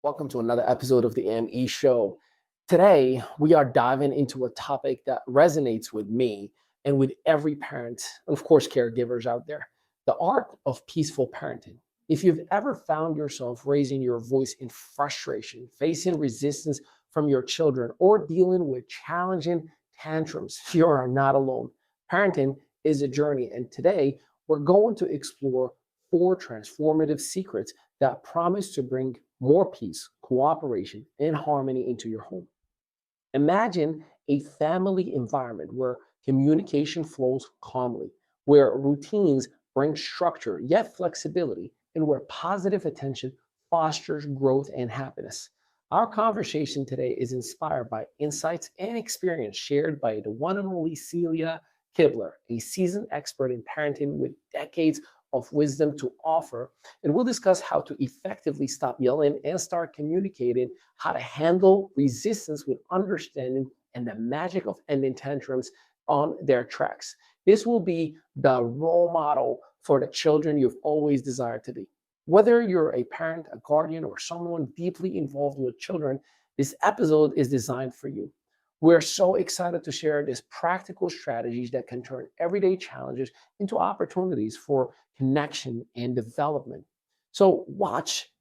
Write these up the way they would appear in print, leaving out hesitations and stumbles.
Welcome to another episode of the ME Show. Today, we are diving into a topic that resonates with me and with every parent, and of course, caregivers out there: the art of peaceful parenting. If you've ever found yourself raising your voice in frustration, facing resistance from your children, or dealing with challenging tantrums, you are not alone. Parenting is a journey, and today we're going to explore 4 transformative secrets that promise to bring more peace, cooperation, and harmony into your home. Imagine a family environment where communication flows calmly, where routines bring structure yet flexibility, and where positive attention fosters growth and happiness. Our conversation today is inspired by insights and experience shared by the one and only Celia Kibler, a seasoned expert in parenting with decades of wisdom to offer. And we'll discuss how to effectively stop yelling and start communicating, how to handle resistance with understanding, and the magic of ending tantrums on their tracks. This will be the role model for the children you've always desired to be. Whether you're a parent, a guardian, or someone deeply involved with children, this episode is designed for you. We're so excited to share these practical strategies that can turn everyday challenges into opportunities for connection and development. So watch,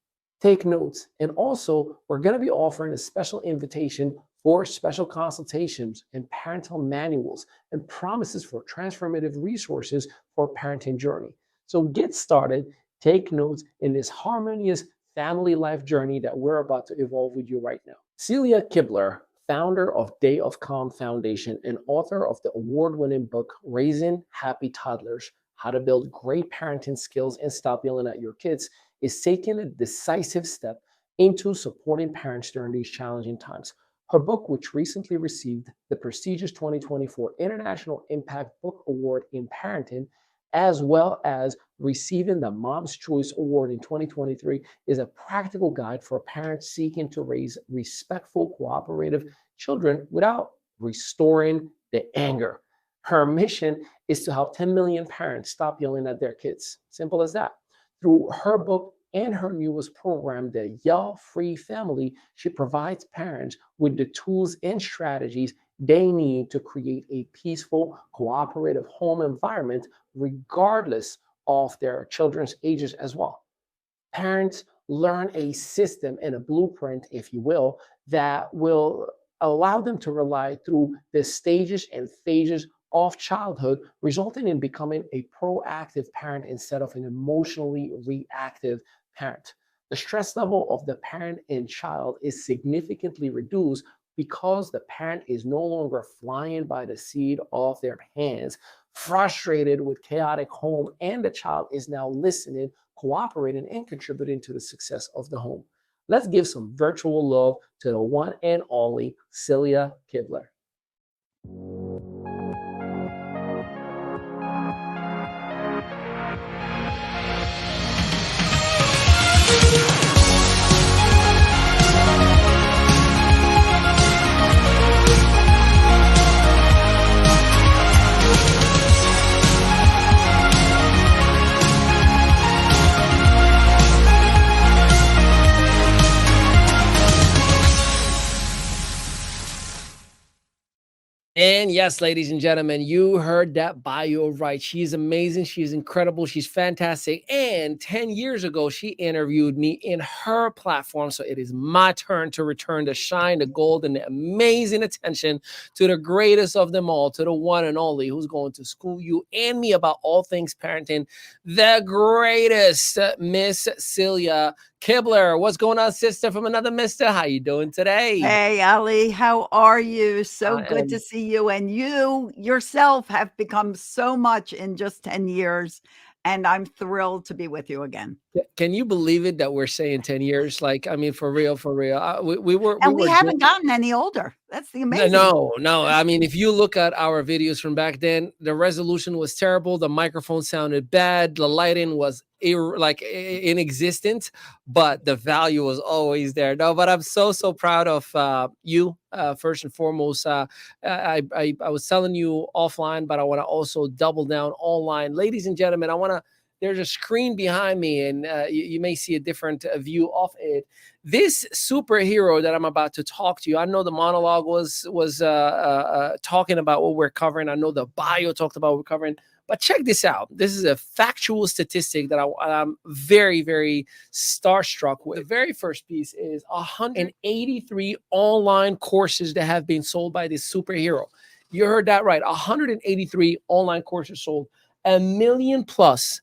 take notes, and also we're going to be offering a special invitation for special consultations and parental manuals and promises for transformative resources for parenting journey. So get started, take notes in this harmonious family life journey that we're about to evolve with you right now. Celia Kibler, founder of Day of Calm Foundation and author of the award-winning book, Raising Happy Toddlers: How to Build Great Parenting Skills and Stop Yelling at Your Kids, is taking a decisive step into supporting parents during these challenging times. Her book, which recently received the prestigious 2024 International Impact Book Award in Parenting, as well as receiving the Mom's Choice Award in 2023, is a practical guide for parents seeking to raise respectful, cooperative children without restoring the anger. Her mission is to help 10 million parents stop yelling at their kids. Simple as that. Through her book and her newest program, the Yell Free Family, she provides parents with the tools and strategies they need to create a peaceful, cooperative home environment, regardless of their children's ages as well. Parents learn a system and a blueprint, if you will, that will allow them to rely through the stages and phases of childhood, resulting in becoming a proactive parent instead of an emotionally reactive parent. The stress level of the parent and child is significantly reduced because the parent is no longer flying by the seat of their hands, frustrated with chaotic home, and the child is now listening, cooperating, and contributing to the success of the home. Let's give some virtual love to the one and only Celia Kibler. And yes, ladies and gentlemen, you heard that bio right. She's amazing. She's incredible. She's fantastic. And 10 years ago, she interviewed me in her platform. So it is my turn to return the shine, the gold, and the amazing attention to the greatest of them all, to the one and only who's going to school you and me about all things parenting, the greatest, Miss Celia Kibler. What's going on, sister, from another mister? How you doing today? Hey, Ali, how are you? So I good to am see you. And you yourself have become so much in just 10 years. And I'm thrilled to be with you again. Can you believe it that we're saying 10 years? Like, I mean, for real, for real. And we haven't gotten any older. That's the amazing. No. I mean, if you look at our videos from back then, the resolution was terrible. The microphone sounded bad. The lighting was inexistent, but the value was always there. No, but I'm so proud of you. First and foremost, I was telling you offline, but I want to also double down online. Ladies and gentlemen, I want to there's a screen behind me, and you may see a different view of it. This superhero that I'm about to talk to you, I know the monologue was talking about what we're covering. I know the bio talked about what we're covering. But check this out. This is a factual statistic that I'm very, very starstruck with. The very first piece is 183 online courses that have been sold by this superhero. You heard that right. 183 online courses sold. A million plus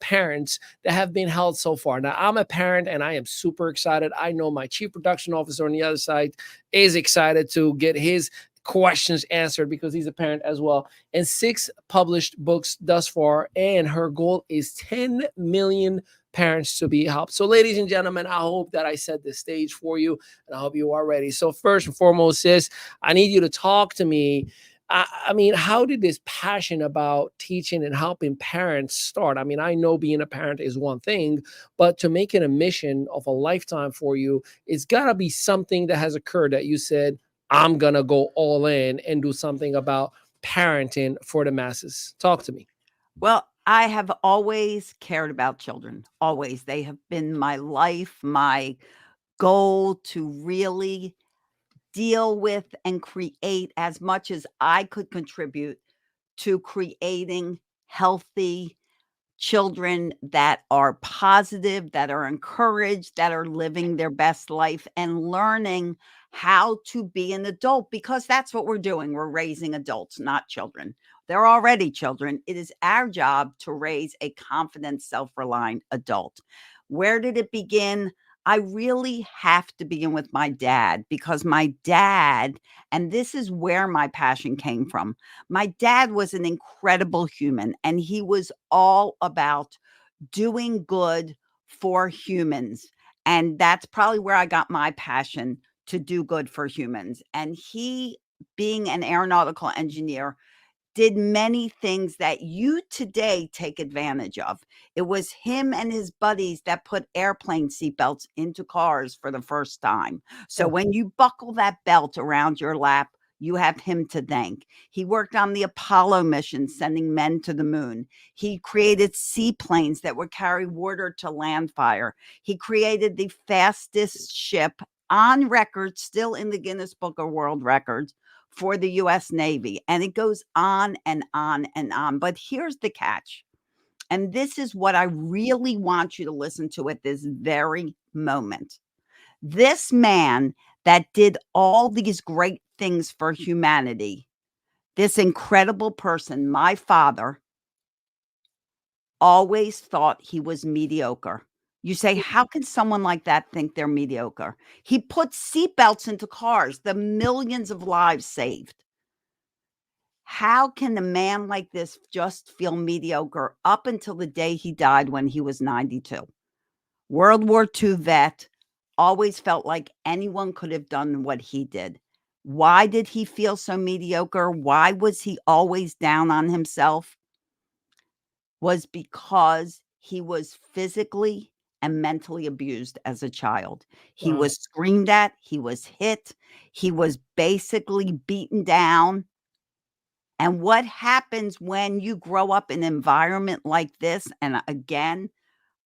parents that have been held so far. Now, I'm a parent and I am super excited. I know my chief production officer on the other side is excited to get his questions answered because he's a parent as well. And 6 published books thus far. And her goal is 10 million parents to be helped. So, ladies and gentlemen, I hope that I set the stage for you, and I hope you are ready. So, first and foremost, sis, I need you to talk to me. I mean, how did this passion about teaching and helping parents start? I mean, I know being a parent is one thing, but to make it a mission of a lifetime for you, it's got to be something that has occurred that you said, I'm going to go all in and do something about parenting for the masses. Talk to me. Well, I have always cared about children, always. They have been my life, my goal to really deal with and create as much as I could contribute to creating healthy children that are positive, that are encouraged, that are living their best life and learning how to be an adult, because that's what we're doing. We're raising adults, not children. They're already children. It is our job to raise a confident, self-reliant adult. Where did it begin? I really have to begin with my dad, because my dad, and this is where my passion came from. My dad was an incredible human, and he was all about doing good for humans. And that's probably where I got my passion to do good for humans. And he, being an aeronautical engineer, did many things that you today take advantage of. It was him and his buddies that put airplane seatbelts into cars for the first time. So when you buckle that belt around your lap, you have him to thank. He worked on the Apollo mission, sending men to the moon. He created seaplanes that would carry water to land fire. He created the fastest ship on record, still in the Guinness Book of World Records, for the US Navy. And it goes on and on and on. But here's the catch. And this is what I really want you to listen to at this very moment. This man that did all these great things for humanity, this incredible person, my father, always thought he was mediocre. You say, how can someone like that think they're mediocre? He put seatbelts into cars, the millions of lives saved. How can a man like this just feel mediocre up until the day he died when he was 92? World War II vet, always felt like anyone could have done what he did. Why did he feel so mediocre? Why was he always down on himself? Was because he was physically and mentally abused as a child. He was screamed at, he was hit, he was basically beaten down. And what happens when you grow up in an environment like this? And again,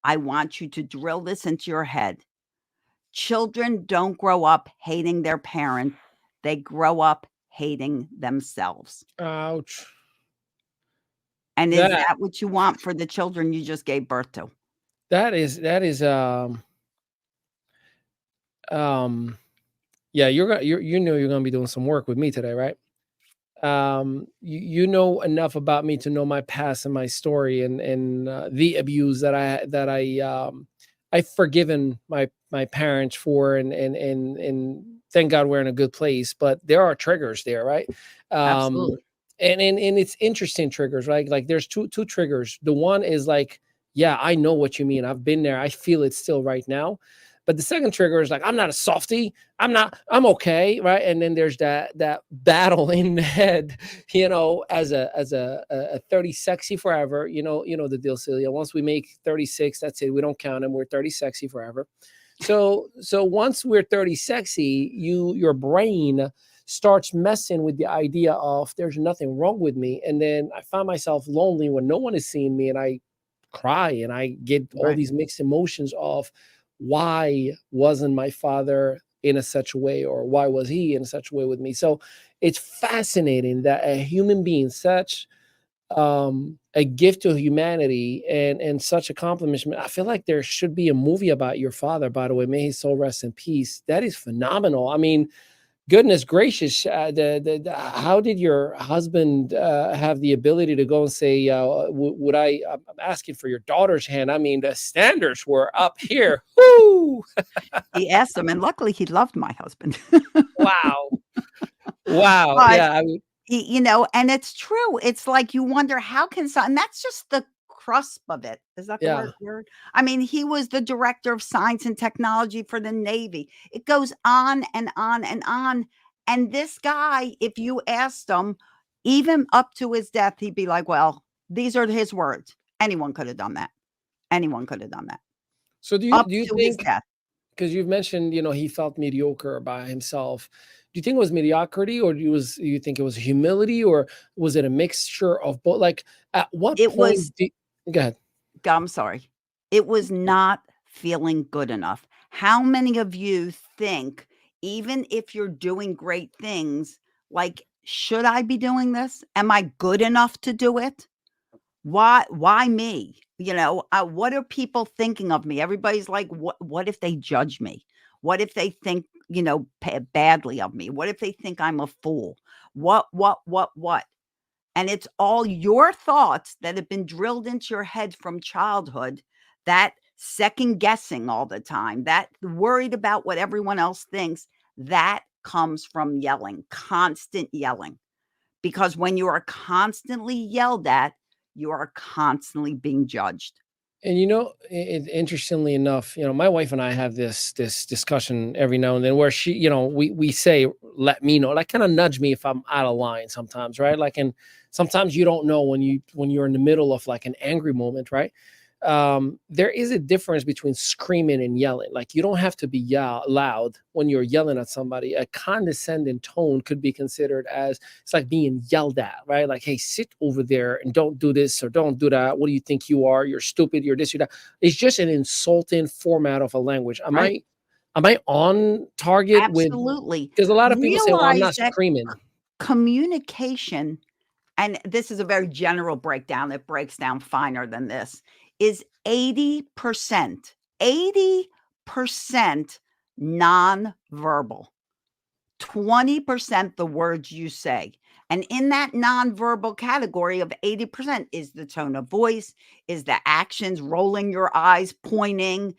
I want you to drill this into your head. Children don't grow up hating their parent. They grow up hating themselves. Ouch. And is that what you want for the children you just gave birth to? That is yeah, you know you're gonna be doing some work with me today, right? You know enough about me to know my past and my story, and the abuse that I've forgiven my parents for, and thank God we're in a good place. But there are triggers there, right? Absolutely. And it's interesting triggers, right? Like there's two triggers. The one is like, yeah, I know what you mean. I've been there. I feel it still right now. But the second trigger is like, I'm not a softie. I'm okay, right? And then there's that battle in the head, you know, as a 30 sexy forever, you know the deal, Celia. Once we make 36, that's it. We don't count them. We're 30 sexy forever. So once we're 30 sexy, your brain starts messing with the idea of there's nothing wrong with me. And then I find myself lonely when no one is seeing me, and I cry and I get all Right. these mixed emotions of why wasn't my father in a such a way, or why was he in such a way with me? So it's fascinating that a human being, such a gift to humanity, and such accomplishment. I feel like there should be a movie about your father, by the way. May his soul rest in peace. That is phenomenal. I mean, goodness gracious, how did your husband have the ability to go and say, would I'm asking for your daughter's hand? I mean, the standards were up here. Woo! He asked him, and luckily he loved my husband. Wow. Wow. But Yeah. I mean, and it's true. It's like you wonder how can and that's just the crusp of it. Is that the yeah. right word? I mean, he was the director of science and technology for the Navy. It goes on and on and on. And this guy, if you asked him, even up to his death, he'd be like, well, these are his words. Anyone could have done that. Anyone could have done that. So Up do you to his think, death. because you've mentioned, he felt mediocre by himself. Do you think it was mediocrity, or you think it was humility, or was it a mixture of both? Like, at what It was point? Go ahead. I'm sorry. It was not feeling good enough. How many of you think, even if you're doing great things, like, should I be doing this? Am I good enough to do it? Why me? What are people thinking of me? Everybody's like, what if they judge me? What if they think, badly of me? What if they think I'm a fool? What? And it's all your thoughts that have been drilled into your head from childhood, that second guessing all the time, that worried about what everyone else thinks, that comes from yelling, constant yelling. Because when you are constantly yelled at, you are constantly being judged. And interestingly enough, my wife and I have this discussion every now and then, where we say, "Let me know," like, kind of nudge me if I'm out of line sometimes, right? Like, and sometimes you don't know when you're in the middle of like an angry moment, right? There is a difference between screaming and yelling. Like, you don't have to be loud when you're yelling at somebody. A condescending tone could be considered as, it's like being yelled at, right? Like, hey, sit over there and don't do this or don't do that. What do you think you are? You're stupid. You're this, you're that. It's just an insulting format of a language. Right? Am I on target with? Absolutely. Because a lot of people say, "Well, I'm Realize not that screaming." communication, and this is a very general breakdown, it breaks down finer than this, is 80%, 80% nonverbal, 20% the words you say. And in that nonverbal category of 80% is the tone of voice, is the actions, rolling your eyes, pointing,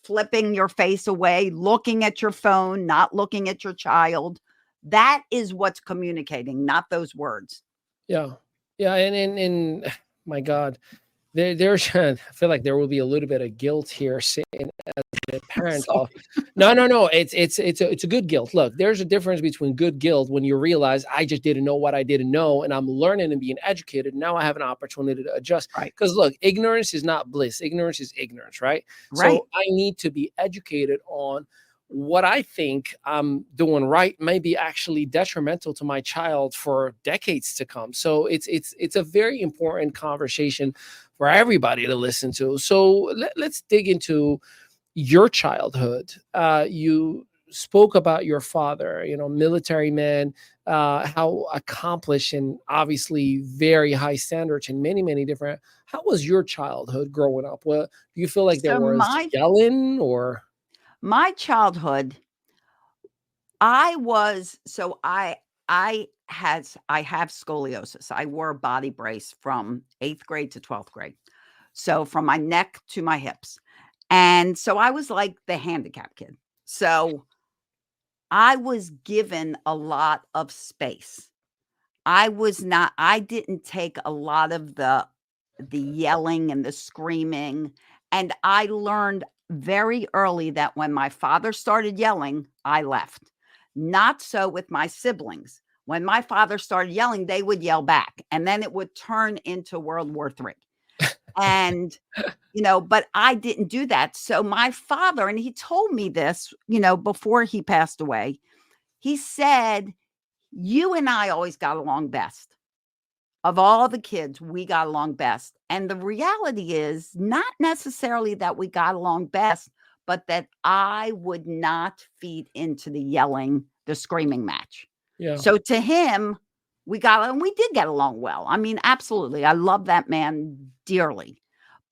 flipping your face away, looking at your phone, not looking at your child. That is what's communicating, not those words. Yeah, yeah, and my God, there's I feel like there will be a little bit of guilt here, saying a parent of, Sorry. no, it's a good guilt. Look, there's a difference between good guilt, when you realize, I just didn't know what I didn't know, and I'm learning and being educated. Now I have an opportunity to adjust. Right. Because look, ignorance is not bliss. Ignorance is ignorance, right? Right. So I need to be educated on what I think I'm doing right may be actually detrimental to my child for decades to come. So it's a very important conversation for everybody to listen to. So let's dig into your childhood. You spoke about your father, military man, how accomplished, and obviously very high standards in many, many different. How was your childhood growing up? Well, do you feel like there So was yelling or? my childhood, I was so I have scoliosis. I wore a body brace from 8th grade to 12th grade. So from my neck to my hips. And so I was like the handicapped kid. So I was given a lot of space. I didn't take a lot of the yelling and the screaming, and I learned very early that when my father started yelling, I left. Not so with my siblings. When my father started yelling, they would yell back, and then it would turn into World War III. And, but I didn't do that. So my father, and he told me this, before he passed away, he said, "You and I always got along best. Of all the kids, we got along best. And the reality is not necessarily that we got along best, but that I would not feed into the yelling, the screaming match. Yeah. So to him, and we did get along well. I mean, absolutely. I love that man dearly,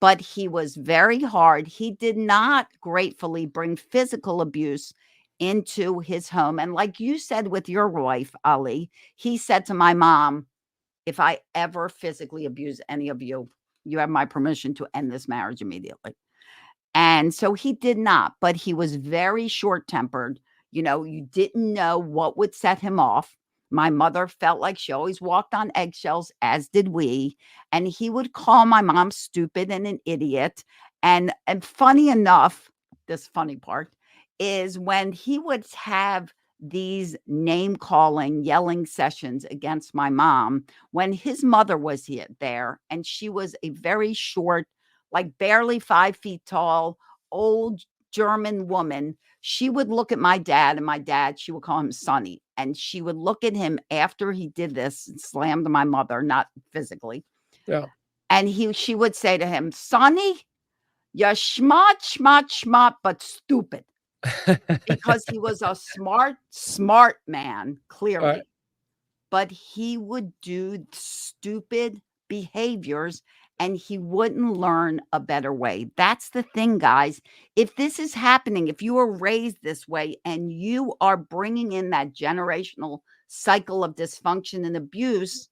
but he was very hard. He did not gratefully bring physical abuse into his home. And like you said with your wife, Ali, he said to my mom, if I ever physically abuse any of you, you have my permission to end this marriage immediately. And so he did not, but he was very short tempered. You know, you didn't know what would set him off. My mother felt like she always walked on eggshells, as did we. And he would call my mom stupid and an idiot. And funny enough, this funny part is when he would have these name calling, yelling sessions against my mom, when his mother was there, and she was a very short, like barely 5 feet tall, old German woman. She would look at my dad, and my dad, she would call him Sonny. And she would look at him after he did this and slammed my mother, not physically. Yeah. And she would say to him, Sonny, you're smart, smart, smart, but stupid. Because he was a smart, smart man, Right. clearly. But he would do stupid behaviors and he wouldn't learn a better way. That's the thing, guys. If this is happening, if you were raised this way and you are bringing in that generational cycle of dysfunction and abuse,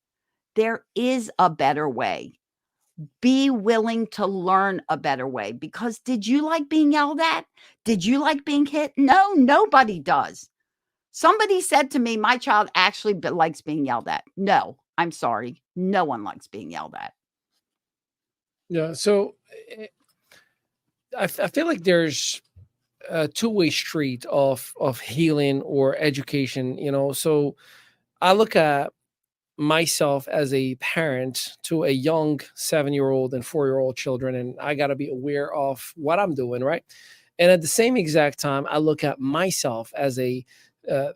there is a better way. Be willing to learn a better way, because did you like being yelled at? Did you like being hit? No, nobody does. Somebody said to me, my child actually likes being yelled at. No, I'm sorry. No one likes being yelled at. Yeah. So I feel like there's a two-way street of healing or education, So I look at myself as a parent to a young 7-year-old and 4-year-old children, and I got to be aware of what I'm doing, right? And at the same exact time, I look at myself as a uh,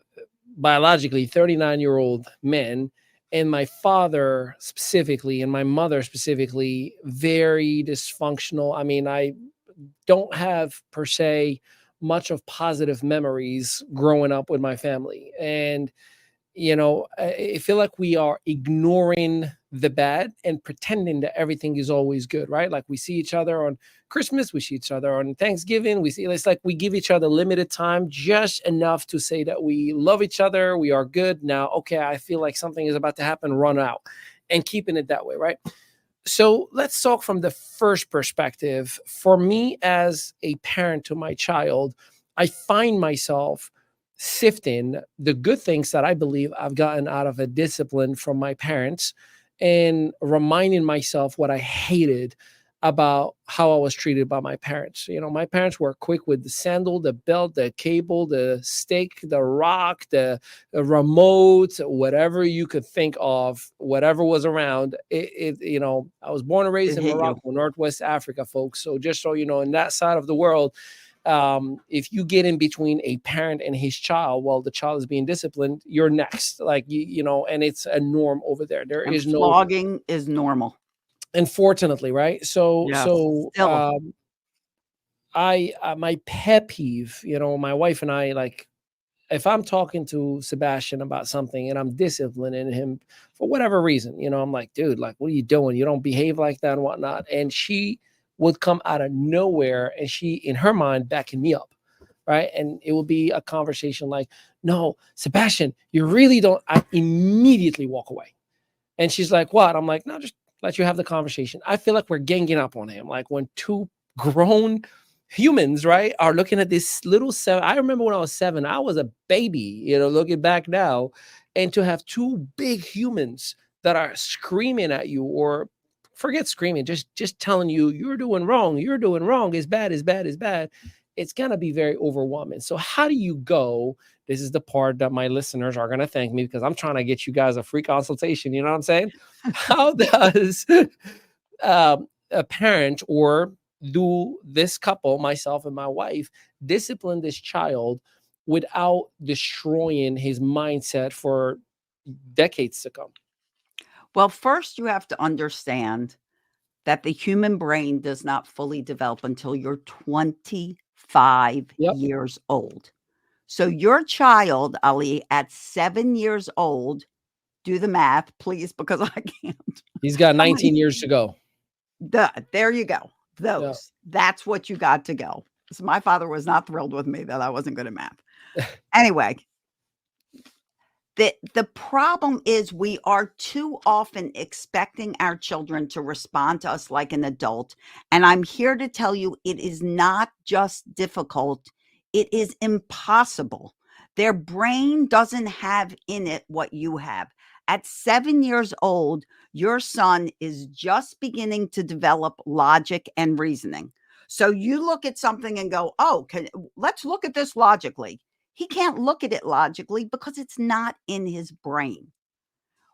biologically 39-year-old man, and my father specifically and my mother specifically very dysfunctional. I mean, I don't have per se much of positive memories growing up with my family. And I feel like we are ignoring the bad and pretending that everything is always good, right? Like we see each other on Christmas, we see each other on Thanksgiving, it's like we give each other limited time, just enough to say that we love each other, we are good. Now, okay, I feel like something is about to happen, run out, and keeping it that way, right? So let's talk from the first perspective. For me, as a parent to my child, I find myself sifting the good things that I believe I've gotten out of a discipline from my parents and reminding myself what I hated about how I was treated by my parents. My parents were quick with the sandal, the belt, the cable, the stick, the rock, the remote, whatever you could think of, whatever was around. I was born and To raised in hit you. Morocco, Northwest Africa, folks. So just so you know, in that side of the world, if you get in between a parent and his child while the child is being disciplined, you're next. Like and it's a norm over there. There And is no, flogging is normal. unfortunately, right? So Yes. so Still. I my pet peeve, my wife and I, like, if I'm talking to Sebastian about something and I'm disciplining him for whatever reason, I'm like, dude, like, what are you doing? You don't behave like that and whatnot. And she would come out of nowhere and she, in her mind, backing me up. Right. And it will be a conversation like, no, Sebastian, you really don't. I immediately walk away. And she's like, what? I'm like, no, just let you have the conversation. I feel like we're ganging up on him. Like when two grown humans, right, are looking at this little seven. I remember when I was 7, I was a baby, looking back now, and to have two big humans that are screaming at you, or forget screaming, just telling you you're doing wrong, is bad, is bad, is bad. It's gonna be very overwhelming. So how do you go? This is the part that my listeners are going to thank me, because I'm trying to get you guys a free consultation. You know what I'm saying? How does a parent, or do this couple, myself and my wife, discipline this child without destroying his mindset for decades to come? Well, first you have to understand that the human brain does not fully develop until you're 25 Yep. years old. So your child, Ali, at 7 years old, do the math, please, because I can't. He's got How many 19 years to go. there you go. Yeah. That's what you got to go. So my father was not thrilled with me that I wasn't good at math. Anyway, the problem is we are too often expecting our children to respond to us like an adult, and I'm here to tell you it is not just difficult, it is impossible. Their brain doesn't have in it what you have. At 7 years old, your son is just beginning to develop logic and reasoning. So you look at something and go, "Oh, let's look at this logically." He can't look at it logically because it's not in his brain.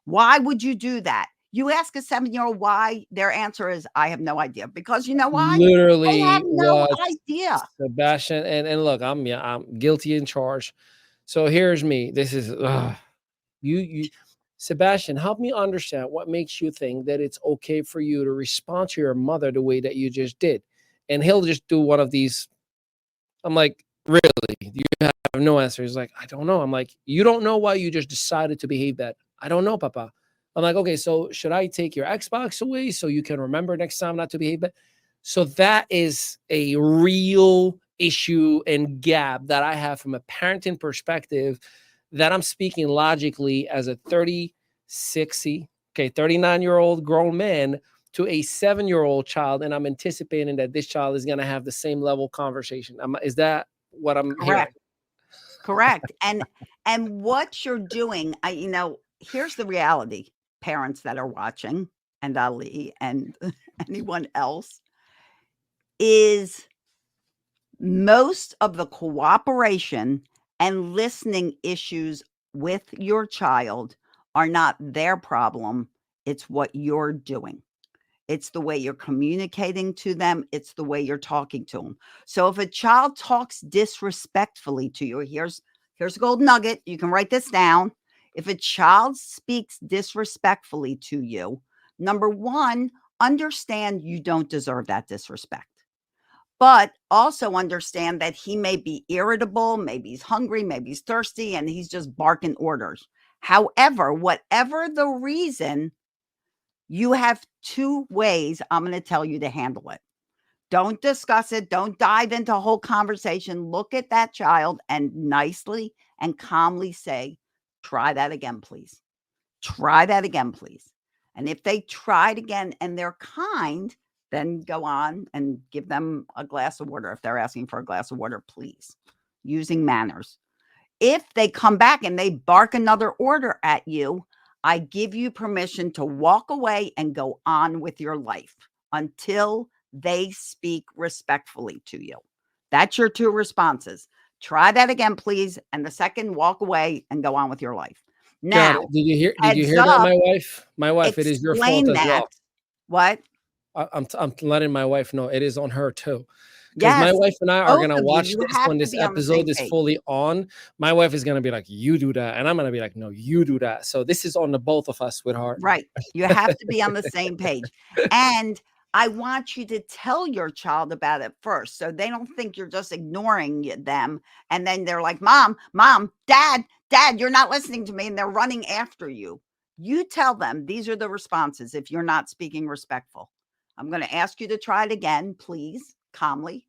Why would you do that? You ask a 7-year-old why, their answer is, "I have no idea." Because you know why? They have Literally no what idea. Sebastian and look, I'm guilty in charge. So here's me. This is you Sebastian, help me understand what makes you think that it's okay for you to respond to your mother the way that you just did. And he'll just do one of these. I'm like, really? You have no answer. He's like, I don't know. I'm like, you don't know why you just decided to behave that. I don't know, Papa. I'm like, okay, so should I take your Xbox away so you can remember next time not to behave that? So that is a real issue and gap that I have from a parenting perspective that I'm speaking logically as a 39-year-old grown man to a 7-year-old child, and I'm anticipating that this child is going to have the same level conversation. Is that what I'm hearing? Correct. Correct. And what you're doing, here's the reality, parents that are watching, and Ali and anyone else, is most of the cooperation and listening issues with your child are not their problem. It's what you're doing. It's the way you're communicating to them. It's the way you're talking to them. So if a child talks disrespectfully to you, here's a gold nugget. You can write this down. If a child speaks disrespectfully to you, number one, understand you don't deserve that disrespect. But also understand that he may be irritable, maybe he's hungry, maybe he's thirsty, and he's just barking orders. However, whatever the reason, you have 2 ways I'm going to tell you to handle it. Don't discuss it. Don't dive into a whole conversation. Look at that child and nicely and calmly say, try that again, please. Try that again, please. And if they try it again and they're kind, then go on and give them a glass of water. If they're asking for a glass of water, please, using manners. If they come back and they bark another order at you, I give you permission to walk away and go on with your life until they speak respectfully to you. That's your 2 responses. Try that again, please. And the second, walk away and go on with your life. Got Now, it. Did you heads hear that, up, my wife? My wife, it is your fault explain as that. well. What? I'm letting my wife know it is on her too. Because my Yes, wife and I are both gonna of you, watch you this have when to this be on the same episode is page. fully on. My wife is gonna be like, "You do that," and I'm gonna be like, "No, you do that." So this is on the both of us, sweetheart. Right. You have to be on the same page. And I want you to tell your child about it first so they don't think you're just ignoring them. And then they're like, Mom, Dad, you're not listening to me. And they're running after you. You tell them these are the responses if you're not speaking respectful. I'm going to ask you to try it again, please, calmly.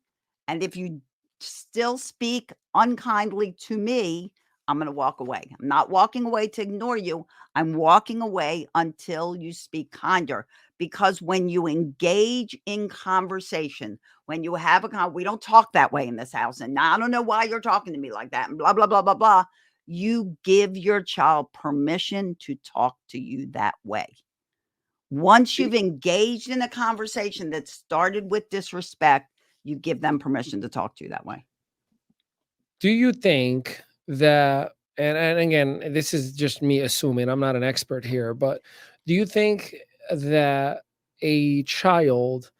And if you still speak unkindly to me, I'm going to walk away. I'm not walking away to ignore you. I'm walking away until you speak kinder, because when you engage in conversation, when you have we don't talk that way in this house. And I don't know why you're talking to me like that and blah, blah, blah, blah, blah. You give your child permission to talk to you that way. Once you've engaged in a conversation that started with disrespect, you give them permission to talk to you that way. Do you think that, and again, this is just me assuming, I'm not an expert here, but do you think that a child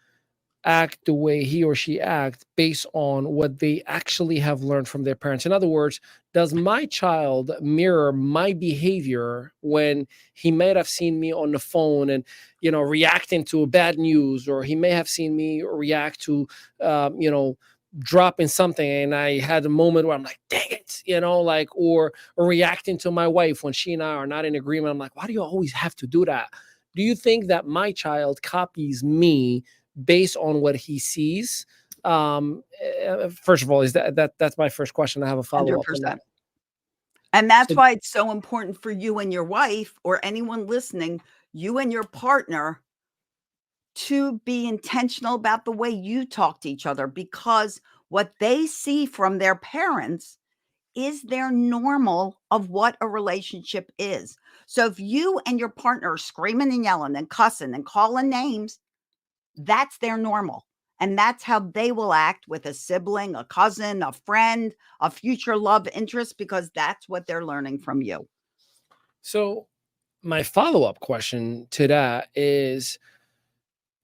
act the way he or she acts based on what they actually have learned from their parents. In other words, does my child mirror my behavior when he might have seen me on the phone and, reacting to bad news, or he may have seen me react to, dropping something, and I had a moment where I'm like, dang it, like, or reacting to my wife when she and I are not in agreement. I'm like, why do you always have to do that? Do you think that my child copies me based on what he sees? First of all, is that's my first question. I have a follow up on that. 100%. And that's So, why it's so important for you and your wife, or anyone listening, you and your partner, to be intentional about the way you talk to each other, because what they see from their parents is their normal of what a relationship is. So if you and your partner are screaming and yelling and cussing and calling names, that's their normal. And that's how they will act with a sibling, a cousin, a friend, a future love interest, because that's what they're learning from you. so my follow up question to that is,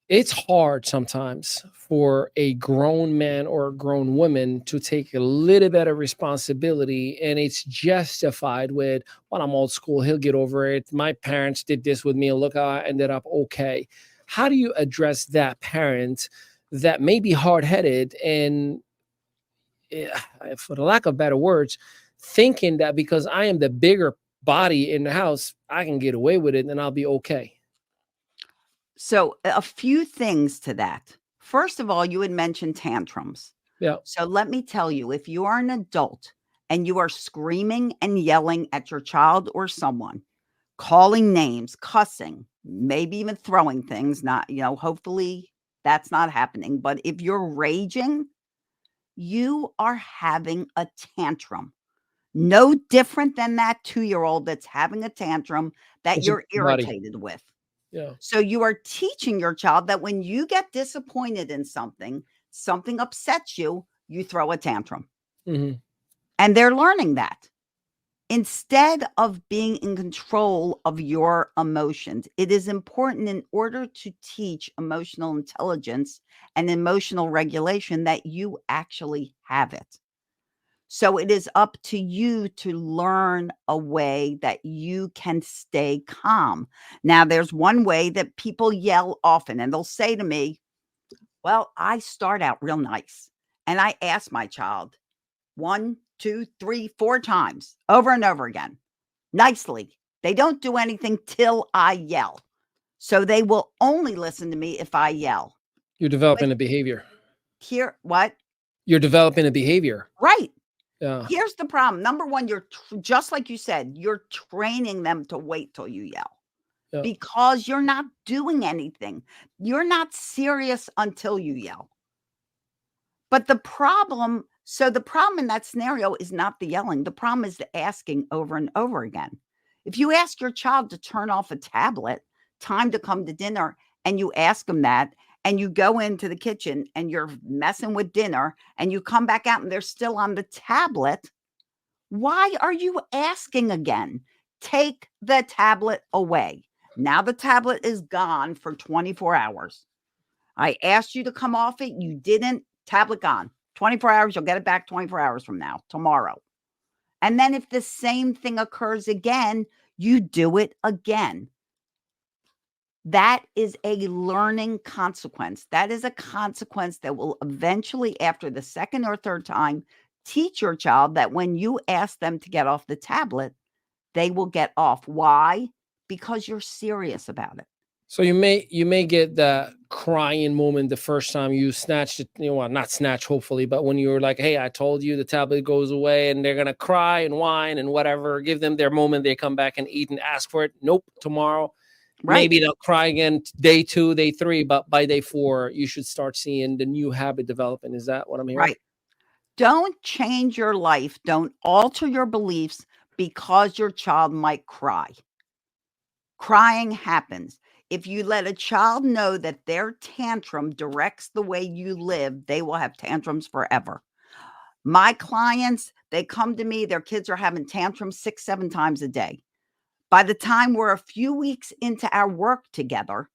it's hard sometimes for a grown man or a grown woman to take a little bit of responsibility, and it's justified with, well, I'm old school, he'll get over it, my parents did this with me and look how I ended up okay. How do you address that parent that may be hard-headed and, for the lack of better words, thinking that because I am the bigger body in the house, I can get away with it and I'll be okay? So, a few things to that. First of all, you had mentioned tantrums. Yeah. So, let me tell you, if you are an adult and you are screaming and yelling at your child or someone, calling names, cussing, maybe even throwing things, not, hopefully that's not happening. But if you're raging, you are having a tantrum. No different than that 2-year-old that's having a tantrum that It's a you're body. irritated with. Yeah. So you are teaching your child that when you get disappointed in something, something upsets you, you throw a tantrum. Mhm. And they're learning that. Instead of being in control of your emotions, it is important, in order to teach emotional intelligence and emotional regulation, that you actually have it. So it is up to you to learn a way that you can stay calm. Now, there's one way that people yell often, and they'll say to me, well, I start out real nice. And I ask my child 1, 2, 3, 4 times over and over again, nicely. They don't do anything till I yell. So they will only listen to me if I yell. You're But developing a behavior. here, what? You're developing a behavior. Right. Yeah. Here's the problem. Number 1, just like you said, you're training them to wait till you yell, Yeah. because you're not doing anything. You're not serious until you yell. But the problem in that scenario is not the yelling. The problem is the asking over and over again. If you ask your child to turn off a tablet, time to come to dinner, and you ask them that, and you go into the kitchen and you're messing with dinner, and you come back out and they're still on the tablet, why are you asking again? Take the tablet away. Now the tablet is gone for 24 hours. I asked you to come off it. You didn't. Tablet gone. 24 hours. You'll get it back 24 hours from now, tomorrow. And then if the same thing occurs again, you do it again. That is a learning consequence. That is a consequence that will eventually, after the second or third time, teach your child that when you ask them to get off the tablet, they will get off. Why? Because you're serious about it. So you may get that crying moment the first time you snatched it, well, not snatch, hopefully, but when you're like, hey, I told you the tablet goes away, and they're gonna cry and whine and whatever, give them their moment, they come back and eat and ask for it. Nope, tomorrow. Right. Maybe they'll cry again day 2, day 3, but by day 4, you should start seeing the new habit developing. Is that what I'm hearing? Right. Don't change your life. Don't alter your beliefs because your child might cry. Crying happens. If you let a child know that their tantrum directs the way you live, they will have tantrums forever. My clients, they come to me, their kids are having tantrums 6, 7 times a day. By the time we're a few weeks into our work together,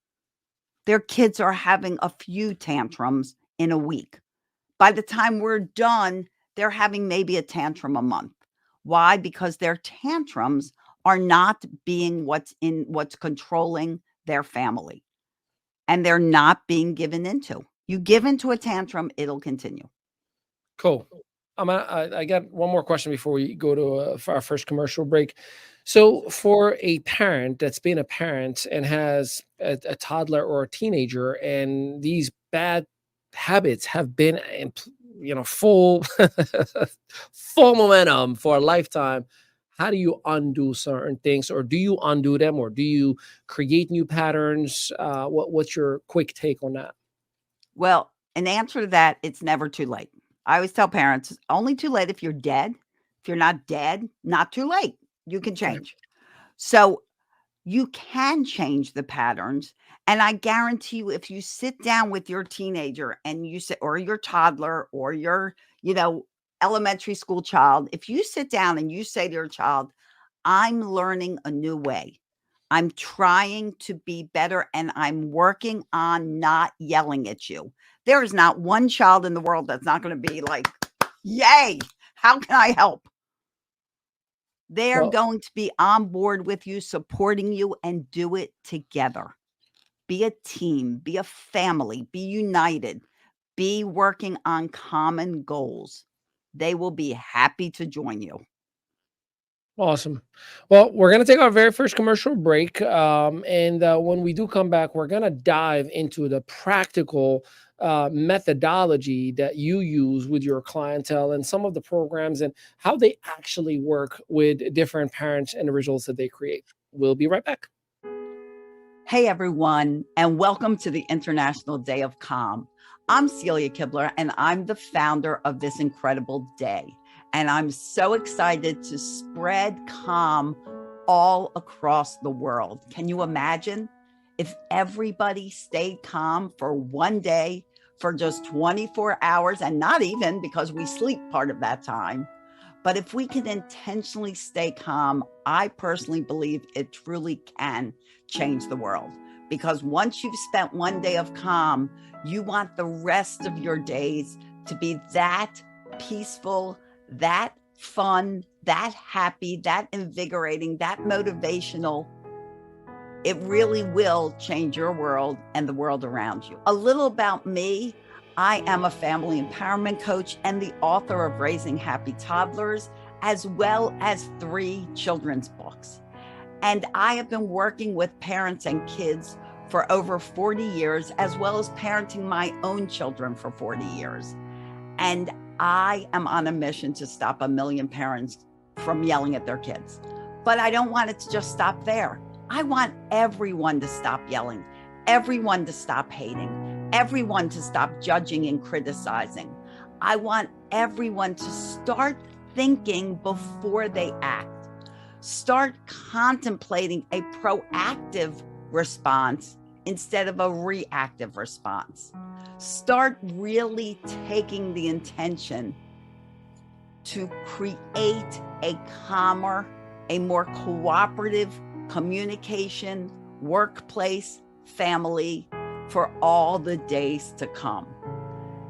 Their kids are having a few tantrums in a week. By the time we're done, they're having maybe a tantrum a month. Why? Because their tantrums are not being what's controlling their family, and they're not being given into. You give into a tantrum, it'll continue. Cool. I got one more question before we go to for our first commercial break. So, for a parent that's been a parent and has a toddler or a teenager, and these bad habits have been in, full full momentum for a lifetime, how do you undo certain things, or do you undo them, or do you create new patterns? What's your quick take on that? Well, in answer to that, it's never too late. I always tell parents, it's only too late if you're dead. If you're not dead, not too late. You can Right. change. So you can change the patterns. And I guarantee you, if you sit down with your teenager and you say, or your toddler or your, elementary school child, if you sit down and you say to your child, I'm learning a new way. I'm trying to be better and I'm working on not yelling at you. There is not one child in the world that's not going to be like, yay, how can I help? They're Well, going to be on board with you, supporting you, and do it together. Be a team, be a family, be united, be working on common goals. They will be happy to join you. awesome. Well, we're going to take our very first commercial break. And when we do come back, we're going to dive into the practical methodology that you use with your clientele and some of the programs and how they actually work with different parents and the results that they create. We'll be right back. Hey, everyone, and welcome to the International Day of Calm. I'm Celia Kibler, and I'm the founder of this incredible day. And I'm so excited to spread calm all across the world. Can you imagine if everybody stayed calm for one day, for just 24 hours, and not even because we sleep part of that time? But if we can intentionally stay calm, I personally believe it truly can change the world. Because once you've spent one day of calm, you want the rest of your days to be that peaceful, that fun, that happy, that invigorating, that motivational. It really will change your world and the world around you. A little about me. I am a family empowerment coach and the author of Raising Happy Toddlers, as well as 3 children's books. And I have been working with parents and kids for over 40 years, as well as parenting my own children for 40 years. And I am on a mission to stop 1 million parents from yelling at their kids. But I don't want it to just stop there. I want everyone to stop yelling, everyone to stop hating, everyone to stop judging and criticizing. I want everyone to start thinking before they act. Start contemplating a proactive response instead of a reactive response. Start really taking the intention to create a calmer, a more cooperative communication, workplace, family for all the days to come.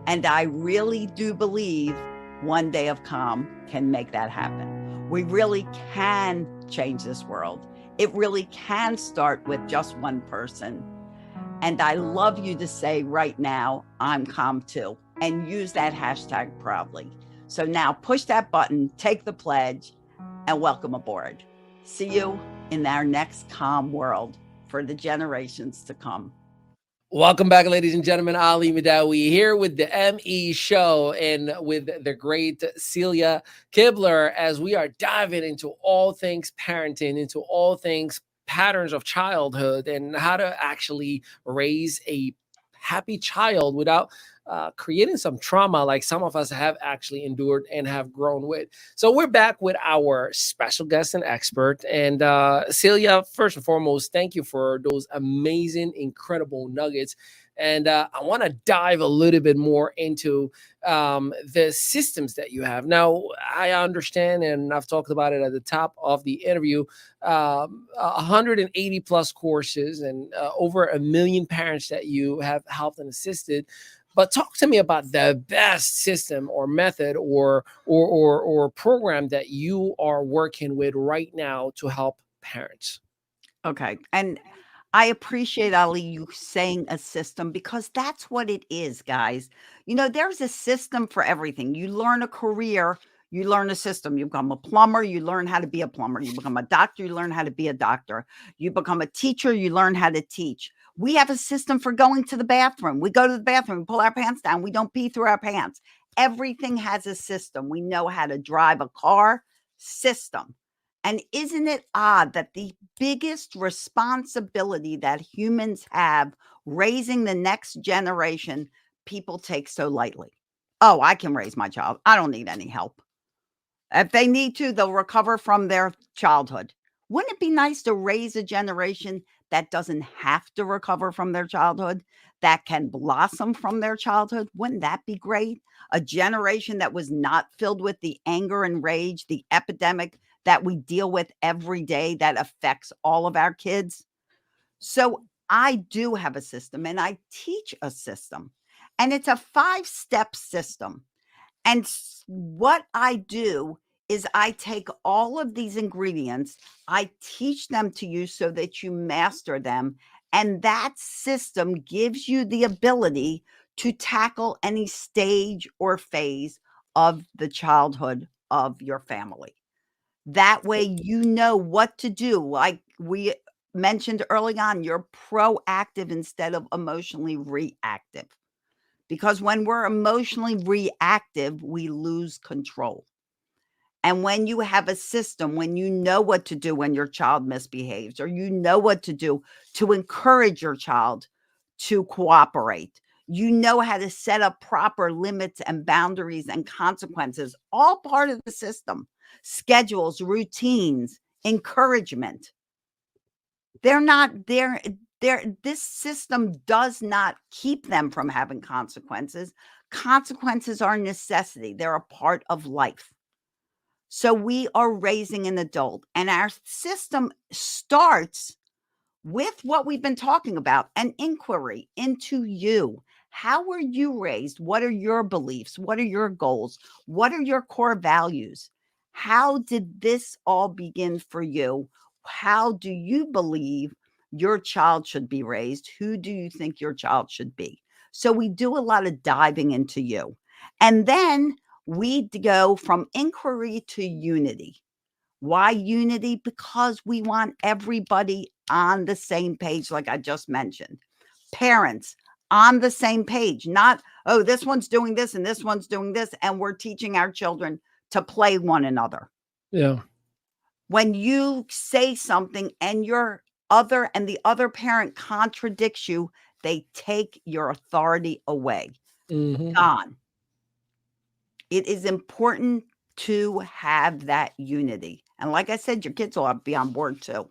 And I really do believe one day of calm can make that happen. We really can change this world. It really can start with just one person. And I love you to say right now, I'm calm too, and use that hashtag proudly. So now push that button, take the pledge, and welcome aboard. See you in our next calm world for the generations to come. Welcome back, ladies and gentlemen. Ali Mehdaoui here with the ME Show and with the great Celia Kibler as we are diving into all things parenting, into all things patterns of childhood and how to actually raise a happy child without creating some trauma like some of us have actually endured and have grown with. So we're back with our special guest and expert. And Celia, first and foremost, thank you for those amazing, incredible nuggets. And I want to dive a little bit more into the systems that you have. Now, I understand, and I've talked about it at the top of the interview, 180 plus courses and over 1 million parents that you have helped and assisted. But talk to me about the best system or method or program that you are working with right now to help parents. Okay. And I appreciate, Ali, you saying a system because that's what it is, guys. There's a system for everything. You learn a career, you learn a system. You become a plumber, you learn how to be a plumber. You become a doctor, you learn how to be a doctor. You become a teacher, you learn how to teach. We have a system for going to the bathroom. We go to the bathroom, we pull our pants down, we don't pee through our pants. Everything has a system. We know how to drive a car, system. And isn't it odd that the biggest responsibility that humans have raising the next generation, people take so lightly? Oh, I can raise my child. I don't need any help. If they need to, they'll recover from their childhood. Wouldn't it be nice to raise a generation that doesn't have to recover from their childhood, that can blossom from their childhood? Wouldn't that be great? A generation that was not filled with the anger and rage, the epidemic that we deal with every day that affects all of our kids. So I do have a system and I teach a system, and it's a 5-step system. And what I do is I take all of these ingredients, I teach them to you so that you master them. And that system gives you the ability to tackle any stage or phase of the childhood of your family. That way, you know what to do. Like we mentioned early on, you're proactive instead of emotionally reactive. Because when we're emotionally reactive, we lose control. And when you have a system, when you know what to do when your child misbehaves, or you know what to do to encourage your child to cooperate, you know how to set up proper limits and boundaries and consequences, all part of the system, schedules, routines, encouragement. They're not there. This system does not keep them from having consequences. Consequences are a necessity. They're a part of life. So we are raising an adult, and our system starts with what we've been talking about, an inquiry into you. How were you raised? What are your beliefs? What are your goals? What are your core values? How did this all begin for you? How do you believe your child should be raised? Who do you think your child should be? So we do a lot of diving into you. And then we go from inquiry to unity. Why unity? Because we want everybody on the same page, like I just mentioned. Parents on the same page, not, oh, this one's doing this and this one's doing this, and we're teaching our children to play one another. Yeah. When you say something and the other parent contradicts you, they take your authority away. Hmm. Gone. It is important to have that unity. And like I said, your kids will be on board too.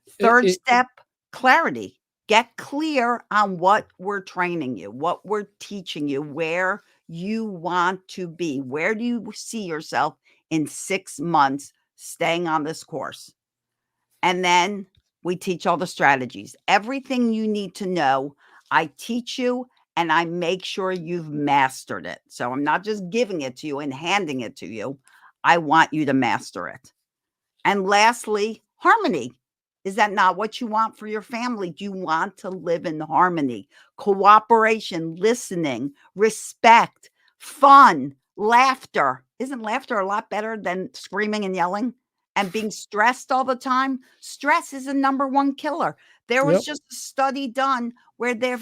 It, Third it, step, clarity. Get clear on what we're training you, what we're teaching you, where you want to be. Where do you see yourself in 6 months staying on this course? And then we teach all the strategies. Everything you need to know, I teach you and I make sure you've mastered it. So I'm not just giving it to you and handing it to you. I want you to master it. And lastly, harmony. Is that not what you want for your family? Do you want to live in harmony, cooperation, listening, respect, fun, laughter? Isn't laughter a lot better than screaming and yelling and being stressed all the time? Stress is a number one killer. There was yep. just a study done where they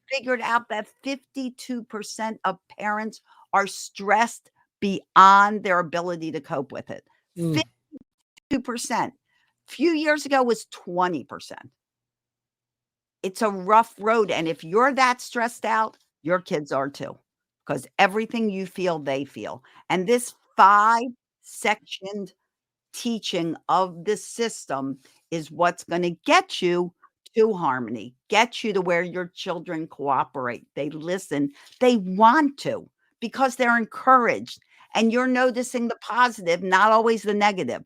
figured out that 52% of parents are stressed beyond their ability to cope with it. Mm. 2%. Few years ago was 20%. It's a rough road, and if you're that stressed out, your kids are too, because everything you feel, they feel. And this 5-sectioned teaching of the system is what's gonna get you to harmony, get you to where your children cooperate. They listen. They want to because they're encouraged. And you're noticing the positive, not always the negative.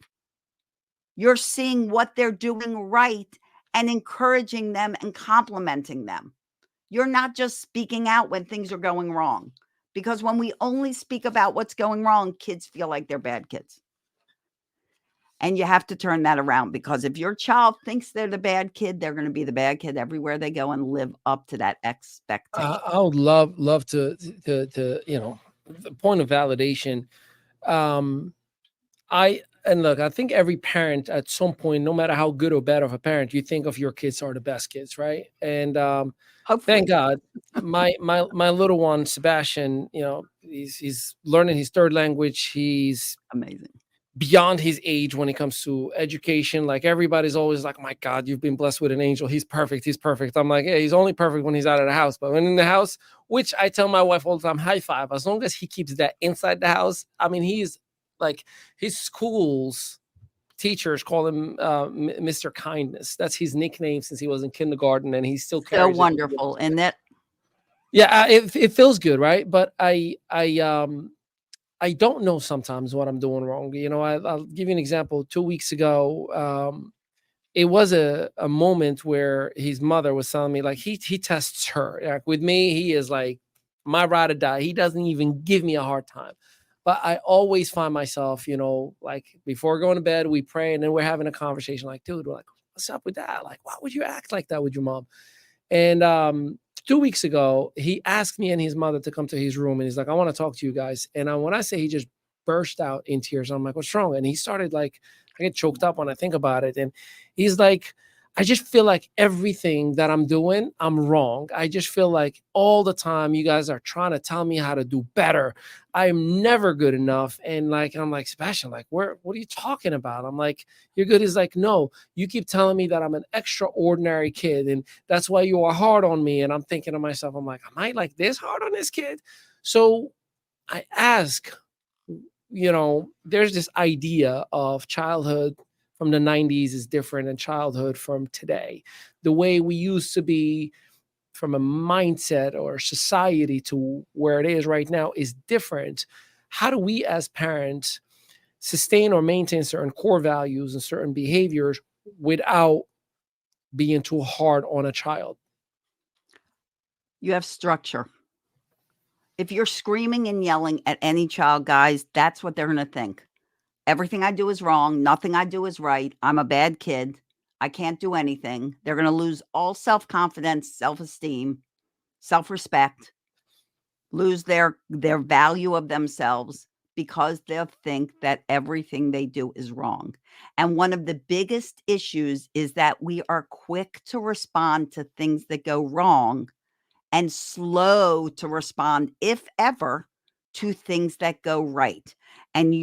You're seeing what they're doing right and encouraging them and complimenting them. You're not just speaking out when things are going wrong. Because when we only speak about what's going wrong, kids feel like they're bad kids. And you have to turn that around, because if your child thinks they're the bad kid, they're going to be the bad kid everywhere they go and live up to that expectation. I would love to the point of validation. Um, and look, I think every parent at some point, no matter how good or bad of a parent, you think of your kids are the best kids, right? And thank Hopefully. God, my little one Sebastian, he's learning his third language. He's Amazing. beyond his age when it comes to education. Like, everybody's always like, my God, you've been blessed with an angel. He's perfect. He's perfect. I'm like, hey, he's only perfect when he's out of the house. But when in the house, which I tell my wife all the time, high five, as long as he keeps that inside the house. I mean, he's like, his school's teachers call him Mr. Kindness. That's his nickname since he was in kindergarten, and he still So carries it. wonderful. And that Yeah, it feels good, right? But I don't know sometimes what I'm doing wrong. I'll give you an example. 2 weeks ago, it was a moment where his mother was telling me, like, he tests her. Like, with me, he is like my ride or die. He doesn't even give me a hard time. But I always find myself, like, before going to bed, we pray, and then we're having a conversation. Like, dude, we're like, what's up with that? Like, why would you act like that with your mom? And 2 weeks ago, he asked me and his mother to come to his room, and he's like, I want to talk to you guys. And when I say he just burst out in tears, I'm like, what's wrong? And he started, like, I get choked up when I think about it. And he's like, I just feel like everything that I'm doing, I'm wrong. I just feel like all the time you guys are trying to tell me how to do better. I'm never good enough. And like, I'm like, Sebastian, like, what are you talking about? I'm like, you're good. He's like, no, you keep telling me that I'm an extraordinary kid, and that's why you are hard on me. And I'm thinking to myself, I'm like, am I like this hard on this kid? So I ask, there's this idea of childhood from the 90s is different than childhood from today. The way we used to be from a mindset or society to where it is right now is different. How do we as parents sustain or maintain certain core values and certain behaviors without being too hard on a child? you have structure. If you're screaming and yelling at any child, guys, that's what they're going to think. Everything I do is wrong. Nothing I do is right. I'm a bad kid. I can't do anything. They're going to lose all self-confidence, self-esteem, self-respect, lose their value of themselves, because they'll think that everything they do is wrong. And one of the biggest issues is that we are quick to respond to things that go wrong and slow to respond, if ever, to things that go right. And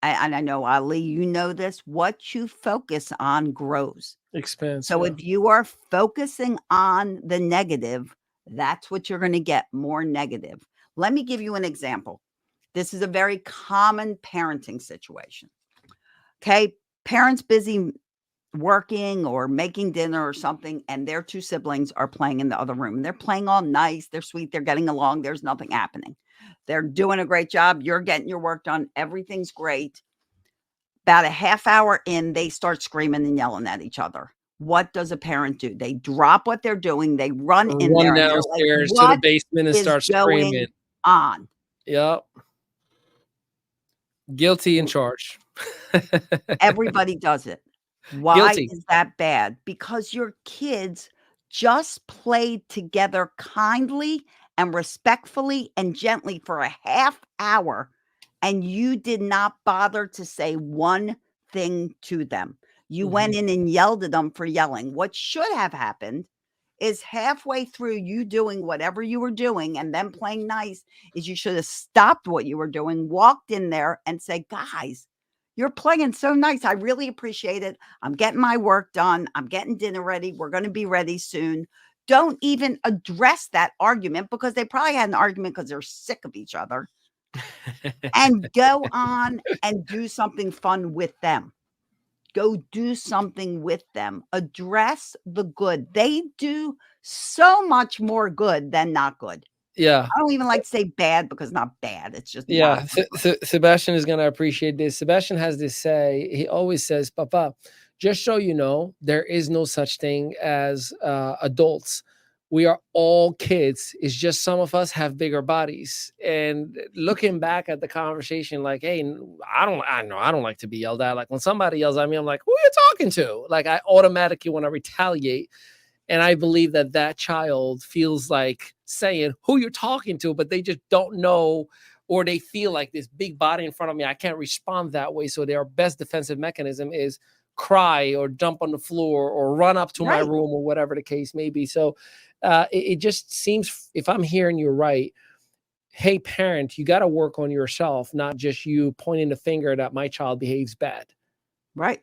and I know, Ali, you know this, what you focus on grows. Expense, So yeah. if you are focusing on the negative, that's what you're going to get, more negative. Let me give you an example. This is a very common parenting situation. Okay. Parents busy working or making dinner or something, and their two siblings are playing in the other room. They're playing all nice. They're sweet. They're getting along. There's nothing happening. They're doing a great job. You're getting your work done. Everything's great. About a half hour in, they start screaming and yelling at each other. What does a parent do? They drop what they're doing. They run in Run there and they're like, downstairs to the what basement and is start going screaming. on? Yep. Guilty in charge. Everybody does it. Why Guilty. is that bad? Because your kids just played together kindly and respectfully and gently for a half hour, and you did not bother to say one thing to them. You went in and yelled at them for yelling. What should have happened is, halfway through you doing whatever you were doing and then playing nice, is you should have stopped what you were doing, walked in there and said, guys, you're playing so nice. I really appreciate it. I'm getting my work done. I'm getting dinner ready. We're going to be ready soon. Don't even address that argument, because they probably had an argument because they're sick of each other, and go on and do something fun with them. go do something with them. Address the good. They do so much more good than not good. Yeah. I don't even like to say bad because not bad. It's just not Yeah. good. Sebastian is going to appreciate this. Sebastian has this say, he always says, Papa, just so you know, there is no such thing as adults. We are all kids. It's just some of us have bigger bodies. And looking back at the conversation, like, hey, I don't like to be yelled at. Like when somebody yells at me, I'm like, who are you talking to? Like I automatically want to retaliate. And I believe that that child feels like saying who you're talking to, but they just don't know, or they feel like this big body in front of me, I can't respond that way. So their best defensive mechanism is cry or jump on the floor or run up to my Right. room or whatever the case may be. So it just seems, if I'm hearing you right, hey, parent, you got to work on yourself, not just you pointing the finger that my child behaves bad. Right.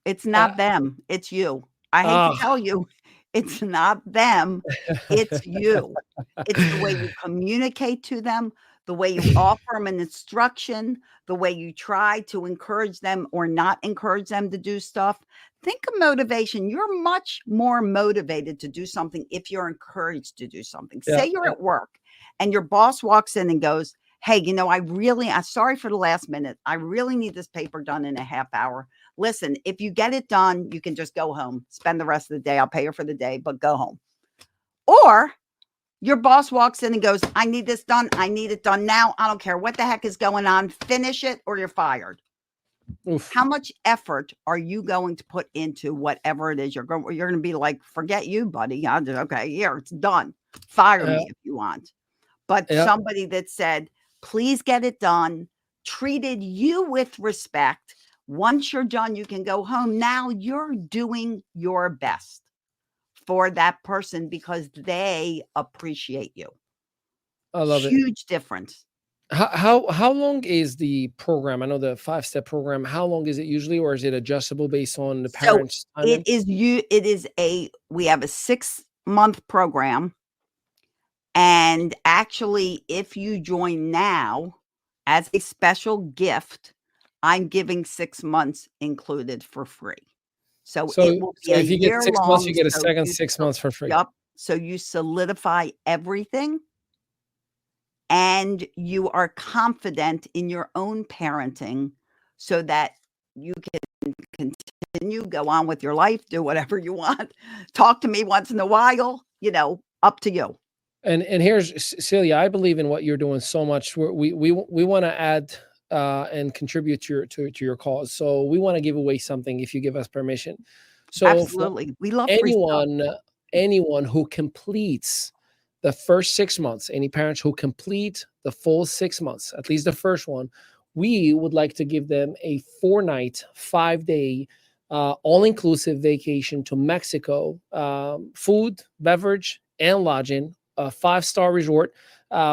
It's Uh, not them. It's you. I hate to oh, tell you, it's not them. It's you. It's the way you communicate to them, the way you offer them an instruction, the way you try to encourage them or not encourage them to do stuff. Think of motivation. You're much more motivated to do something if you're encouraged to do something. yeah, Say you're yeah. at work and your boss walks in and goes, hey, I'm sorry for the last minute. I really need this paper done in a half hour. Listen, if you get it done, you can just go home, spend the rest of the day. I'll pay you for the day, but go home. Or your boss walks in and goes, I need this done. I need it done now. I don't care what the heck is going on. Finish it or you're fired. Oof. How much effort are you going to put into whatever it is you're going to be like, forget you, buddy. Okay, here, it's done. Fire Yeah, me if you want. But yeah. somebody that said, please get it done, treated you with respect. Once you're done, you can go home. Now you're doing your best for that person because they appreciate you. I love it. Huge difference. How long is the program? I know the 5-step program. How long is it usually, or is it adjustable based on the So parents' timing? we have a 6-month program. And actually, if you join now as a special gift, I'm giving 6 months included for free. So it will be So a if you get year 6 months, long. you get a So second you 6 so months for free. Yep. So you solidify everything and you are confident in your own parenting so that you can continue, go on with your life, do whatever you want. Talk to me once in a while, up to you. And here's Celia, I believe in what you're doing so much. We want to add and contribute to your cause. So we want to give away something if you give us permission. So for Absolutely. We love free stuff. anyone who completes the first 6 months, any parents who complete the full 6 months, at least the first one, we would like to give them a 4-night, 5-day, all-inclusive vacation to Mexico, food, beverage, and lodging, a 5-star resort.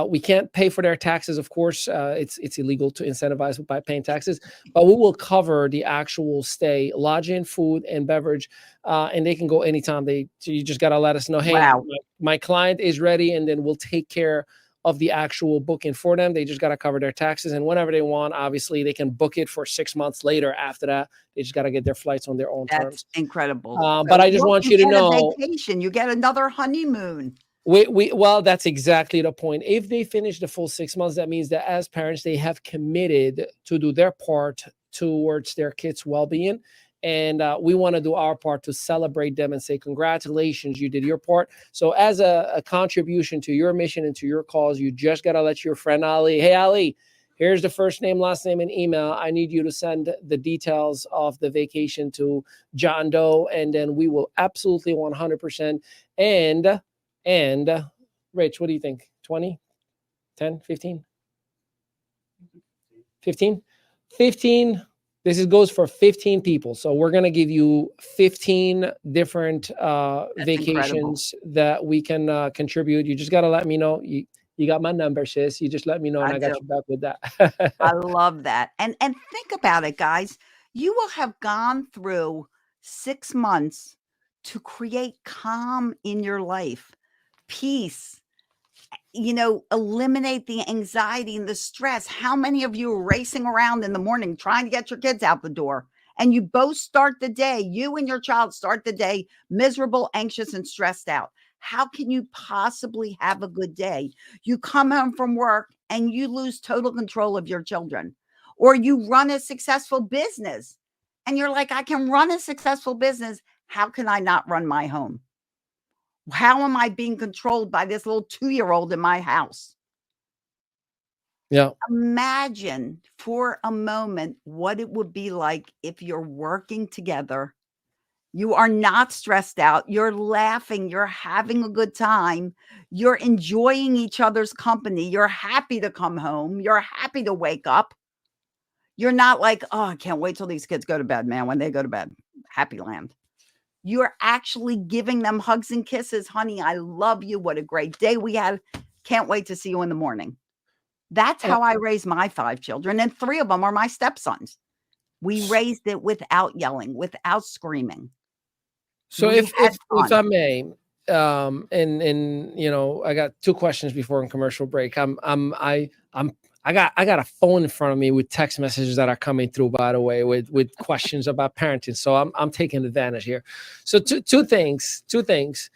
We can't pay for their taxes, of course. It's illegal to incentivize by paying taxes, but we will cover the actual stay, lodging, food, and beverage, and they can go anytime. You just gotta let us know, hey, Wow. my client is ready, and then we'll take care of the actual booking for them. They just gotta cover their taxes, and whenever they want, obviously, they can book it for 6 months later. After that, they just gotta get their flights on their own That's terms. incredible. But So I just want you you to get a know vacation, you get another honeymoon. well, that's exactly the point. If they finish the full 6 months, that means that as parents, they have committed to do their part towards their kids' well-being. And we want to do our part to celebrate them and say, congratulations, you did your part. So as a contribution to your mission and to your cause, you just got to let your friend Ali, hey, Ali, here's the first name, last name, and email. I need you to send the details of the vacation to John Doe, and then we will absolutely 100%. And Rich, what do you think? 20, 10, 15, 15, 15. Goes for 15 people. So we're going to give you 15 different That's incredible. vacations that we can contribute. You just got to let me know. You got my number, sis. You just let me know and I I got do. you back with I that. love that. And think about it, guys. You will have gone through 6 months to create calm in your life, peace, eliminate the anxiety and the stress. How many of you are racing around in the morning trying to get your kids out the door and you both start the day, you and your child start the day miserable, anxious, and stressed out. How can you possibly have a good day? You come home from work and you lose total control of your children, or you run a successful business and you're like, I can run a successful business. How can I not run my home? How am I being controlled by this little 2-year-old in my house? Yeah. Imagine for a moment what it would be like if you're working together. You are not stressed out. You're laughing. You're having a good time. You're enjoying each other's company. You're happy to come home. You're happy to wake up. You're not like, oh, I can't wait till these kids go to bed, man. When they go to bed, happy land. You're actually giving them hugs and kisses. Honey, I love you. What a great day we had. Can't wait to see you in the morning. That's Uh, how I raised my 5 children, and 3 of them are my stepsons. We raised it without yelling, without screaming. So We had if I fun. may, and you know, I got 2 questions before a commercial break. I got a phone in front of me with text messages that are coming through, by the way, with questions about parenting. So I'm taking advantage here. So two things.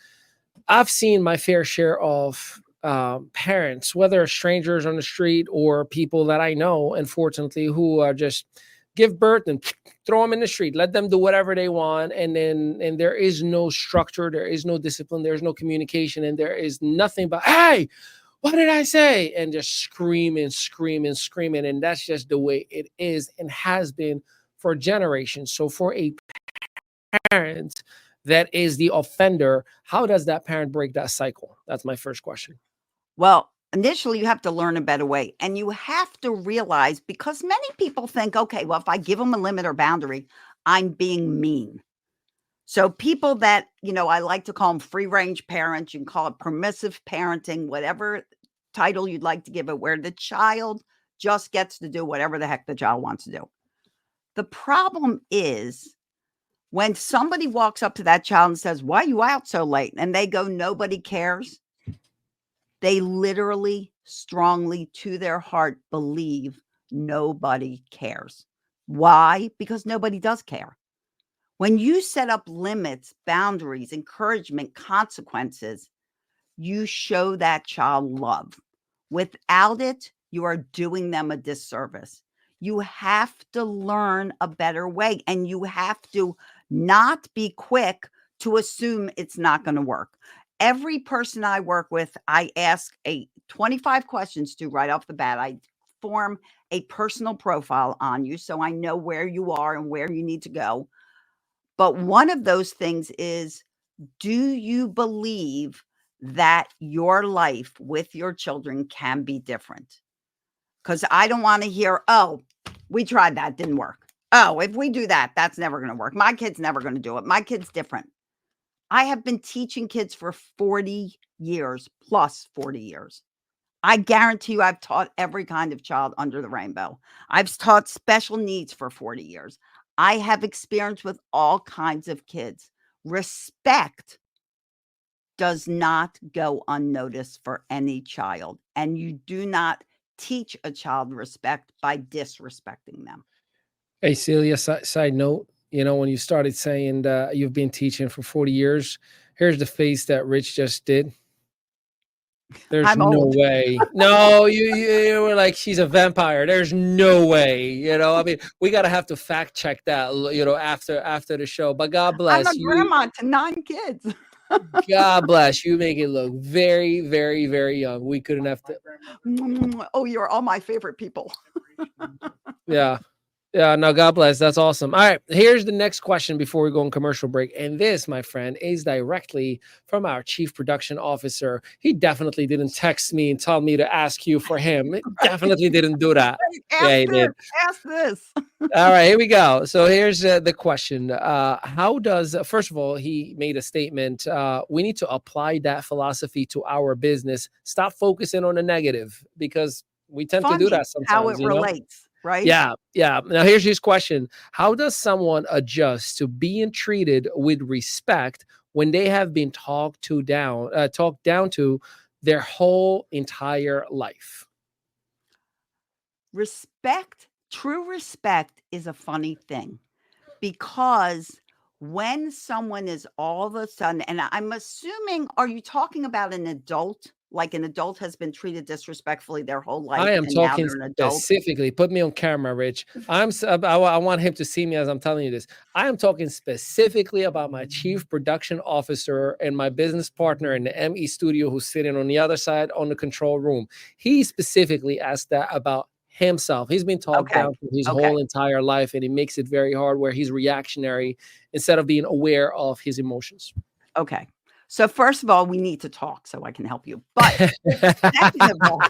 I've seen my fair share of parents, whether strangers on the street or people that I know, unfortunately, who are just give birth and throw them in the street, let them do whatever they want, and there is no structure, there is no discipline, there's no communication, and there is nothing but hey, what did I say? And just screaming, screaming, screaming, and that's just the way it is and has been for generations. So for a parent that is the offender, how does that parent break that cycle? That's my first question. Well, initially, you have to learn a better way, and you have to realize, because many people think, okay, well, if I give them a limit or boundary, I'm being mean. So people that, I like to call them free range parents, you can call it permissive parenting, whatever title you'd like to give it, where the child just gets to do whatever the heck the child wants to do. The problem is when somebody walks up to that child and says, why are you out so late? And they go, nobody cares. They literally, strongly to their heart believe nobody cares. Why? Because nobody does care. When you set up limits, boundaries, encouragement, consequences, you show that child love. Without it, you are doing them a disservice. You have to learn a better way, and you have to not be quick to assume it's not going to work. Every person I work with, I ask 25 questions to right off the bat. I form a personal profile on you so I know where you are and where you need to go. But one of those things is, do you believe that your life with your children can be different? Because I don't want to hear, oh, we tried that, didn't work. Oh, if we do that, that's never going to work. My kid's never going to do it. My kid's different. I have been teaching kids for 40 years, plus 40 years. I guarantee you I've taught every kind of child under the rainbow. I've taught special needs for 40 years. I have experience with all kinds of kids. Respect does not go unnoticed for any child, and you do not teach a child respect by disrespecting them. Hey, Celia, side note, you know, when you started saying you've been teaching for 40 years, here's the face that Rich just did. There's I'm no old. way. No, you were like, she's a vampire. There's no way. You know, I mean, we gotta have to fact check that, you know, after the show. But God I'm a bless you. grandma to 9 kids. God bless you. Make it look very, very, very young. We couldn't have to. Oh, you're all my favorite people. Yeah. Yeah, no, God bless. That's awesome. All right, here's the next question before we go on commercial break. And this, my friend, is directly from our chief production officer. He definitely didn't text me and tell me to ask you for him. He definitely didn't do that. Yeah, Ask he this, did. ask this. All right, here we go. So here's the question. How does, first of all, he made a statement. We need to apply that philosophy to our business. Stop focusing on the negative because we tend to do Funny that how it sometimes, you know? relates, right? Yeah, yeah. Now here's his question. How does someone adjust to being treated with respect when they have been talked down to their whole entire life? Respect, true respect is a funny thing, because when someone is all of a sudden, and I'm assuming, are you talking about an adult? Like an adult has been treated disrespectfully their whole life, I am and now talking they're an adult? specifically. Put me on camera, Rich. I want him to see me as I'm telling you this. I am talking specifically about my chief production officer and my business partner in the ME studio who's sitting on the other side on the control room. He specifically asked that about himself. He's been talked Okay. down for his Okay. whole entire life, and he makes it very hard where he's reactionary instead of being aware of his emotions. Okay. So first of all, we need to talk so I can help you. But second of all,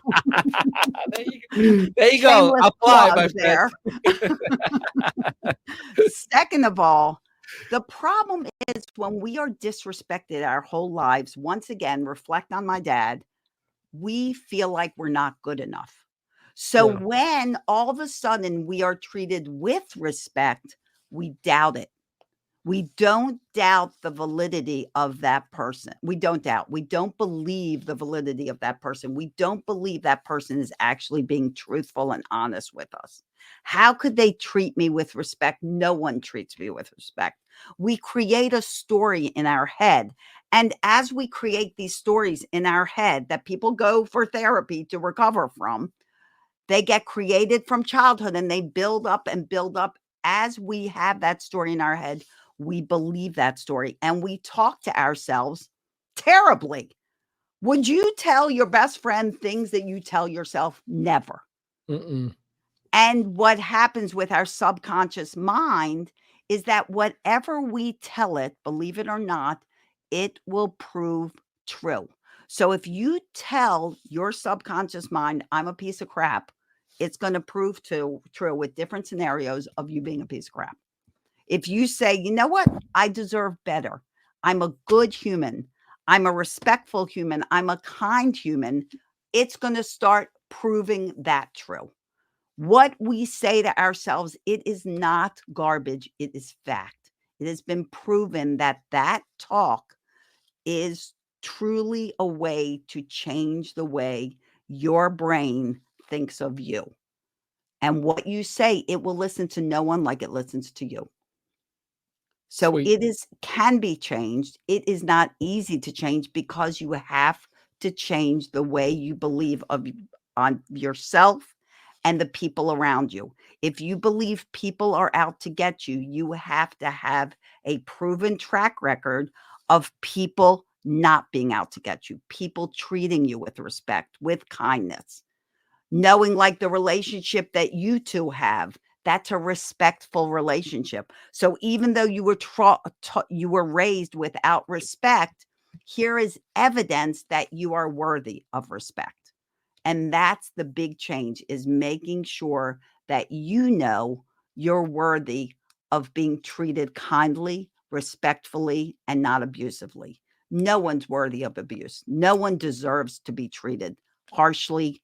there you go. shameless Apply, plug my friend. there. Second of all, the problem is when we are disrespected our whole lives, once again, reflect on my dad, we feel like we're not good enough. So Yeah. when all of a sudden we are treated with respect, we doubt it. We don't doubt the validity of that person. We don't doubt. We don't believe the validity of that person. We don't believe that person is actually being truthful and honest with us. How could they treat me with respect? No one treats me with respect. We create a story in our head. And as we create these stories in our head that people go for therapy to recover from, they get created from childhood and they build up and build up. As we have that story in our head, we believe that story and we talk to ourselves terribly. Would you tell your best friend things that you tell yourself? Never. Mm-mm. And what happens with our subconscious mind is that whatever we tell it, believe it or not, it will prove true. So if you tell your subconscious mind, I'm a piece of crap, it's going to prove true with different scenarios of you being a piece of crap. If you say, you know what, I deserve better, I'm a good human, I'm a respectful human, I'm a kind human, it's going to start proving that true. What we say to ourselves, it is not garbage, it is fact. It has been proven that that talk is truly a way to change the way your brain thinks of you. And what you say, it will listen to no one like it listens to you. So Sweet. it can be changed. It is not easy to change because you have to change the way you believe on yourself and the people around you. If you believe people are out to get you, you have to have a proven track record of people not being out to get you, people treating you with respect, with kindness, knowing like the relationship that you two have. That's a respectful relationship. So even though you were raised without respect, here is evidence that you are worthy of respect. And that's the big change, is making sure that you know you're worthy of being treated kindly, respectfully, and not abusively. No one's worthy of abuse. No one deserves to be treated harshly,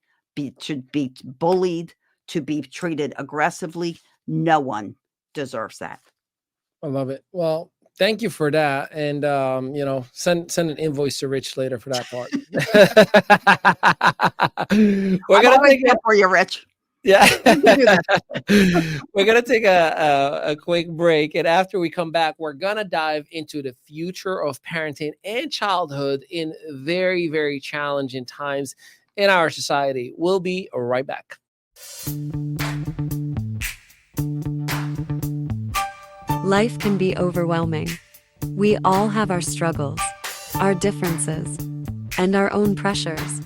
to be bullied, to be treated aggressively. No one deserves that. I love it. Well, thank you for that. And send an invoice to Rich later for that part. We're I'm gonna always take here for you, Rich. Yeah. You can do that. We're going to take a quick break. And after we come back, we're going to dive into the future of parenting and childhood in very, very challenging times in our society. We'll be right back. Life can be overwhelming. We all have our struggles, our differences, and our own pressures.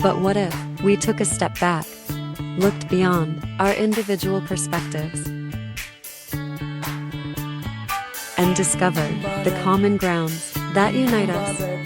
But what if we took a step back, looked beyond our individual perspectives, and discovered the common grounds that unite us?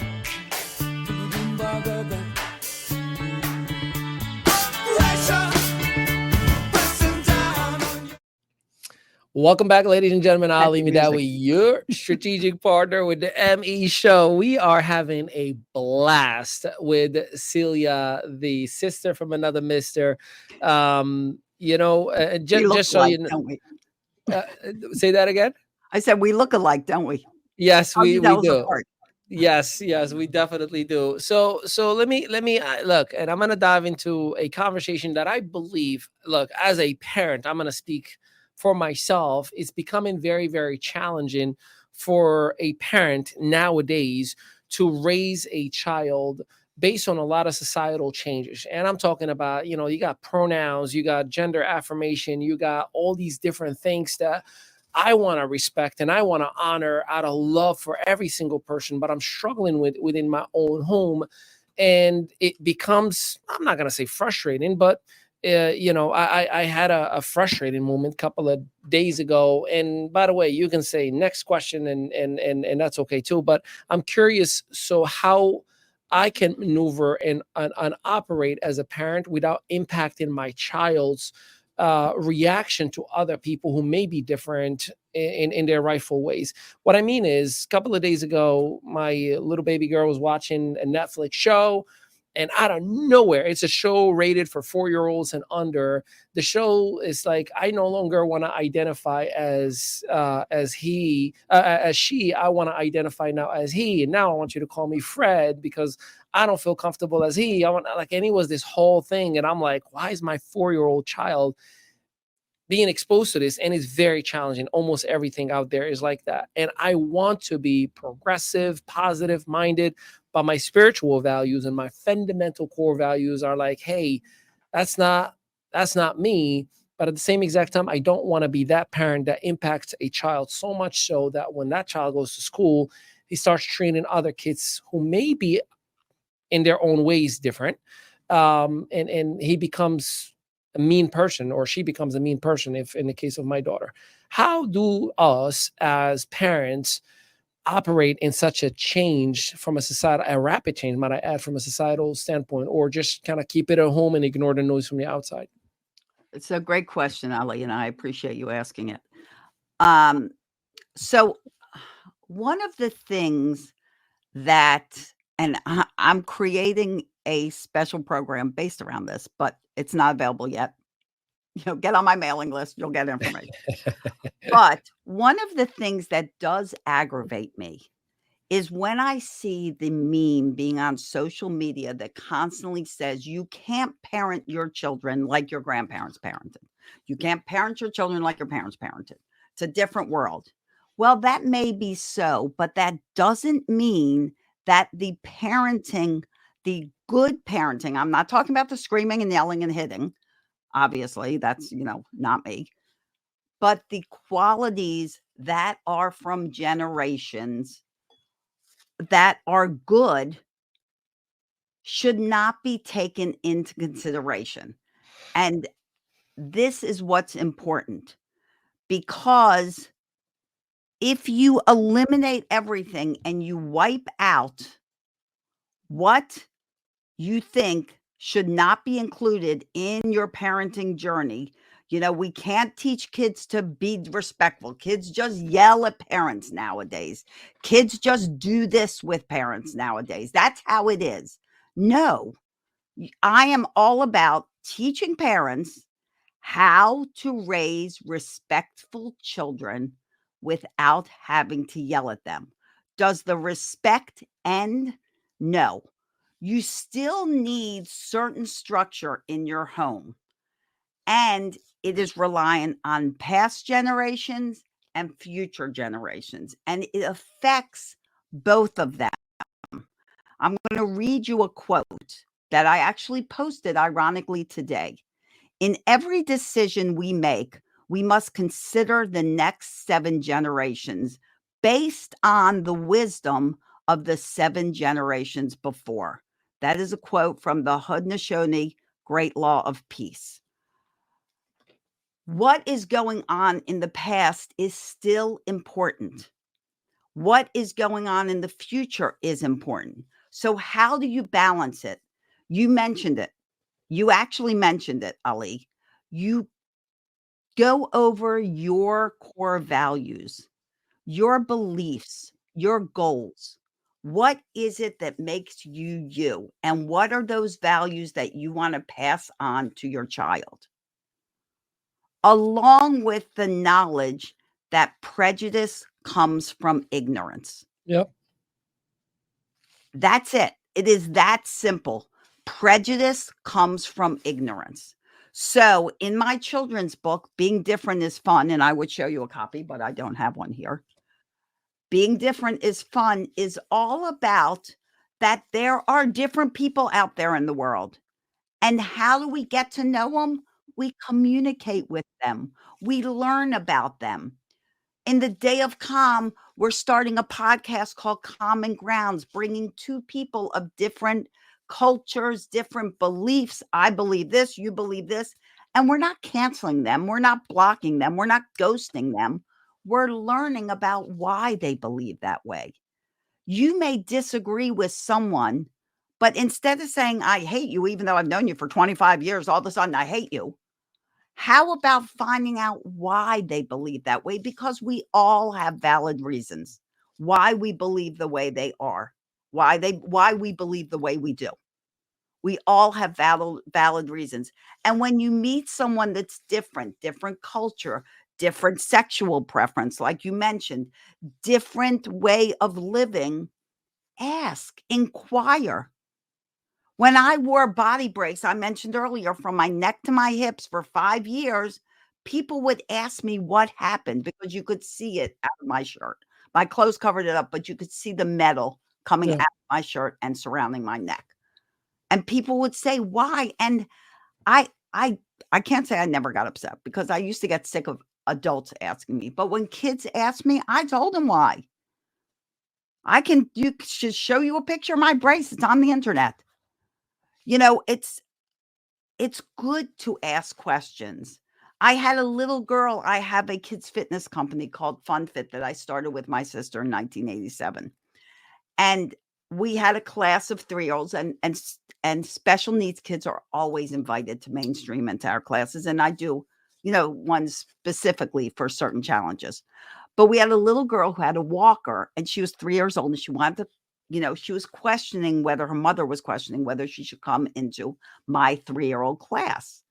Welcome back, ladies and gentlemen. Ali That's Mehdaoui, your strategic partner with the ME Show. We are having a blast with Celia, the sister from another mister. We look Just so alike, you know, don't we? say that again. I said we look alike, don't we? Yes, How do you we tell us do. apart? Yes, we definitely do. So let me look, and I'm gonna dive into a conversation that I believe. Look, as a parent, I'm gonna speak for myself, it's becoming very, very challenging for a parent nowadays to raise a child based on a lot of societal changes. And I'm talking about, you got pronouns, you got gender affirmation, you got all these different things that I want to respect and I want to honor out of love for every single person, but I'm struggling within my own home. And it becomes, I'm not going to say frustrating, but I had a frustrating moment a couple of days ago. And by the way, you can say next question, and that's okay too. But I'm curious, so how I can maneuver and operate as a parent without impacting my child's reaction to other people who may be different in their rightful ways. What I mean is, a couple of days ago, my little baby girl was watching a Netflix show, and out of nowhere, it's a show rated for 4-year-olds and under. The show is like, I no longer want to identify as she. I want to identify now as he, and now I want you to call me Fred because I don't feel comfortable as he. I want and it was this whole thing, and I'm like, why is my 4-year-old child being exposed to this? And it's very challenging. Almost everything out there is like that. And I want to be progressive, positive minded, but my spiritual values and my fundamental core values are like, hey, that's not me. But at the same exact time, I don't want to be that parent that impacts a child so much so that when that child goes to school, he starts treating other kids who may be in their own ways different. And he becomes a mean person, or she becomes a mean person, if in the case of my daughter. How do us as parents operate in such a change from a rapid change, might I add, from a societal standpoint, or just kind of keep it at home and ignore the noise from the outside? It's a great question, Ali, and I appreciate you asking it. So one of the things that, and I'm creating a special program based around this, but it's not available yet. Get on my mailing list, you'll get information. But one of the things that does aggravate me is when I see the meme being on social media that constantly says you can't parent your children like your grandparents parented. You can't parent your children like your parents parented. It's a different world. Well, that may be so, but that doesn't mean that the parenting, the good parenting, I'm not talking about the screaming and yelling and hitting. Obviously, that's, not me. But the qualities that are from generations that are good should not be taken into consideration. And this is what's important, because if you eliminate everything and you wipe out what you think should not be included in your parenting journey, we can't teach kids to be respectful. Kids just yell at parents nowadays. Kids just do this with parents nowadays. That's how it is. No, I am all about teaching parents how to raise respectful children without having to yell at them. Does the respect end? No. You still need certain structure in your home, and it is reliant on past generations and future generations, and it affects both of them. I'm going to read you a quote that I actually posted ironically today. In every decision we make, we must consider the next 7 generations based on the wisdom of the 7 generations before. That is a quote from the Haudenosaunee Great Law of Peace. What is going on in the past is still important. What is going on in the future is important. So how do you balance it? You mentioned it. You actually mentioned it, Ali. You go over your core values, your beliefs, your goals. What is it that makes you you? And what are those values that you want to pass on to your child? Along with the knowledge that prejudice comes from ignorance. Yep. That's it. It is that simple. Prejudice comes from ignorance. So in my children's book, Being Different is Fun, and I would show you a copy, but I don't have one here. Being Different is Fun is all about that there are different people out there in the world. And how do we get to know them? We communicate with them. We learn about them. In the Day of Calm, we're starting a podcast called Common Grounds, bringing two people of different cultures, different beliefs. I believe this, you believe this. And we're not canceling them. We're not blocking them. We're not ghosting them. We're learning about why they believe that way. You may disagree with someone, but instead of saying, I hate you, even though I've known you for 25 years, all of a sudden I hate you. How about finding out why they believe that way? Because we all have valid reasons why we believe the way they are, why we believe the way we do. We all have valid reasons. And when you meet someone that's different culture, different sexual preference, like you mentioned, different way of living, ask, inquire. When I wore body brace, I mentioned earlier, from my neck to my hips for 5 years, people would ask me what happened because you could see it out of my shirt. My clothes covered it up, but you could see the metal coming Yeah. out of my shirt and surrounding my neck. And people would say, "Why?" And I I I can't say I never got upset because I used to get sick of adults asking me. But when kids asked me, I told them why. You should show you a picture of my brace. It's on the internet. You know, it's good to ask questions. I had a little girl. I have a kids fitness company called Funfit that I started with my sister in 1987. And we had a class of 3-year-olds, and special needs kids are always invited to mainstream into our classes. And I do, ones specifically for certain challenges. But we had a little girl who had a walker, and she was 3 years old, and she wanted to, she was questioning whether her mother was questioning whether she should come into my 3-year-old class.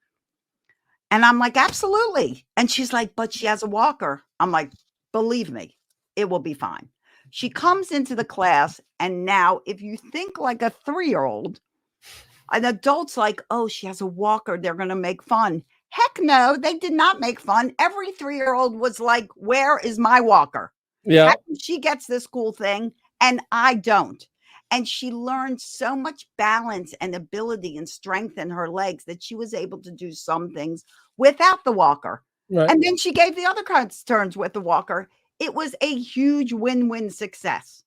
And I'm like, absolutely. And she's like, but she has a walker. I'm like, believe me, it will be fine. She comes into the class, and now if you think like a 3-year-old, an adult's like, oh, she has a walker, they're going to make fun. Heck no, they did not make fun. Every 3-year-old was like, where is my walker? Yeah. How come she gets this cool thing and I don't? And she learned so much balance and ability and strength in her legs that she was able to do some things without the walker. Right. And then she gave the other turns with the walker. It was a huge win-win success.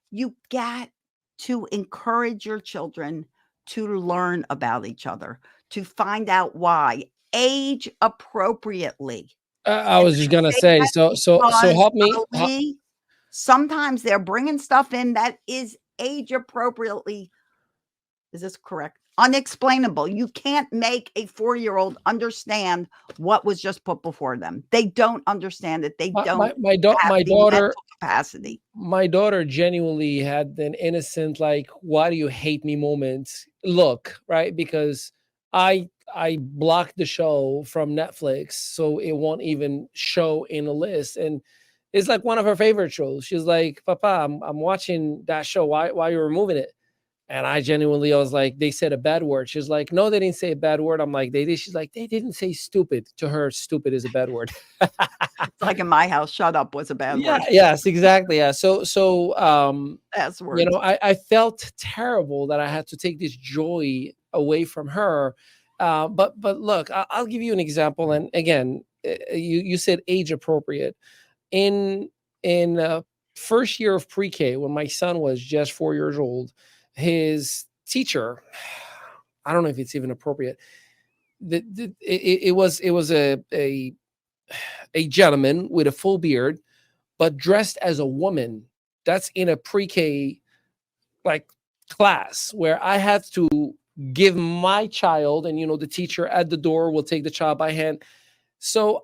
You got to encourage your children to learn about each other, to find out why, age appropriately. I And was just gonna I say say, that so because help me. Ali, sometimes they're bringing stuff in that is age appropriately, is this correct? Unexplainable. You can't make a 4-year-old understand what was just put before them. They don't understand it. They don't have My the mental daughter, capacity. my daughter genuinely had an innocent, like, why do you hate me moment look, right? Because I blocked the show from Netflix so it won't even show in a list. And it's like one of her favorite shows. She's like, Papa, I'm watching that show. Why are you removing it? And I genuinely, I was like, they said a bad word. She's like, no, they didn't say a bad word. I'm like, they did. She's like, they didn't say stupid. To her, stupid is a bad word. It's like in my house, shut up was a bad Yeah, word. yes, exactly. Yeah. That's You know, words. I felt terrible that I had to take this joy away from her. But look, I'll give you an example. And again, you said age appropriate. In first year of pre-K, when my son was just 4 years old, his teacher, I don't know if it's even appropriate. It was a gentleman with a full beard, but dressed as a woman. That's in a pre-K like class where I had to give my child, and the teacher at the door will take the child by hand. So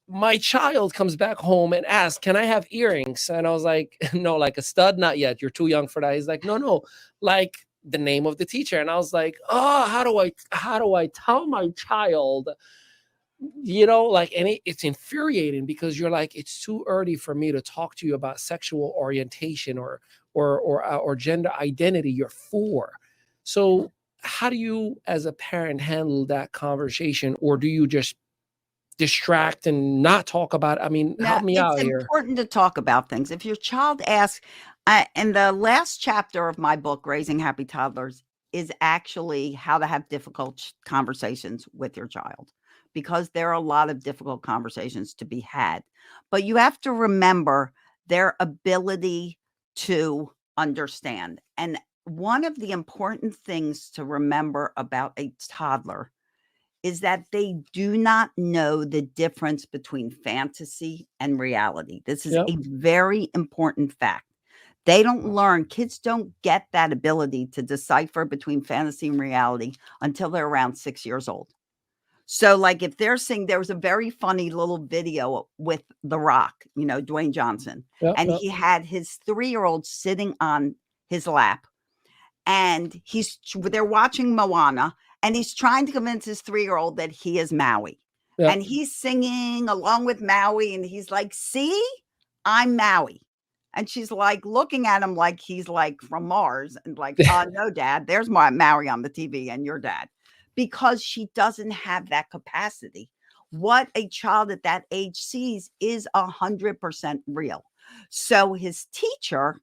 my child comes back home and asks, "Can I have earrings?" And I was like, "No, like a stud, not yet. You're too young for that." He's like, "No, like the name of the teacher." And I was like, "Oh, how do I tell my child?" Like, and it's infuriating because you're like, it's too early for me to talk to you about sexual orientation or gender identity. You're 4. So how do you as a parent handle that conversation, or do you just distract and not talk about it? I mean, Now, help me it's out here. important to talk about things. If your child asks, in the last chapter of my book, Raising Happy Toddlers, is actually how to have difficult conversations with your child, because there are a lot of difficult conversations to be had. But you have to remember their ability to understand. And one of the important things to remember about a toddler is that they do not know the difference between fantasy and reality. This is Yep. a very important fact. They don't learn, kids don't get that ability to decipher between fantasy and reality until they're around 6 years old. So, like, if they're seeing, there was a very funny little video with The Rock, Dwayne Johnson, Yep. and Yep. he had his 3-year-old sitting on his lap, and they're watching Moana, and he's trying to convince his 3-year-old that he is Maui. Yep. And he's singing along with Maui, and he's like, "See, I'm Maui." And she's like looking at him like he's like from Mars, and like, no, Dad, there's my Maui on the TV and your dad, because she doesn't have that capacity. What a child at that age sees is 100% real. So his teacher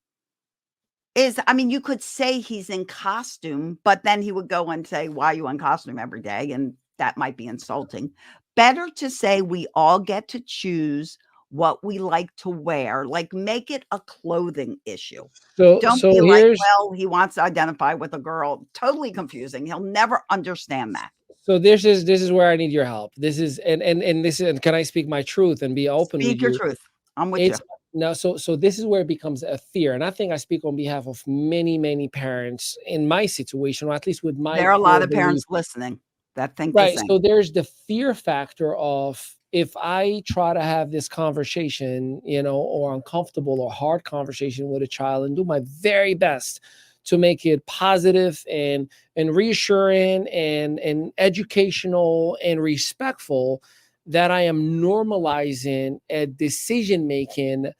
you could say he's in costume, but then he would go and say, "Why are you in costume every day?" And that might be insulting. Better to say we all get to choose what we like to wear, like make it a clothing issue. Don't So be like, here's "Well, he wants to identify with a girl." Totally confusing. He'll never understand that. so this is where I need your help. This is and this is, and can I speak my truth and be open with Speak your you? truth. I'm with you. It's now so this is where it becomes a fear, and I think I speak on behalf of many parents in my situation, or at least with my There are a lot core of belief. parents listening that think the Right. same. So there's the fear factor of, if I try to have this conversation, or uncomfortable or hard conversation with a child, and do my very best to make it positive and reassuring and educational and respectful, that I am normalizing a decision making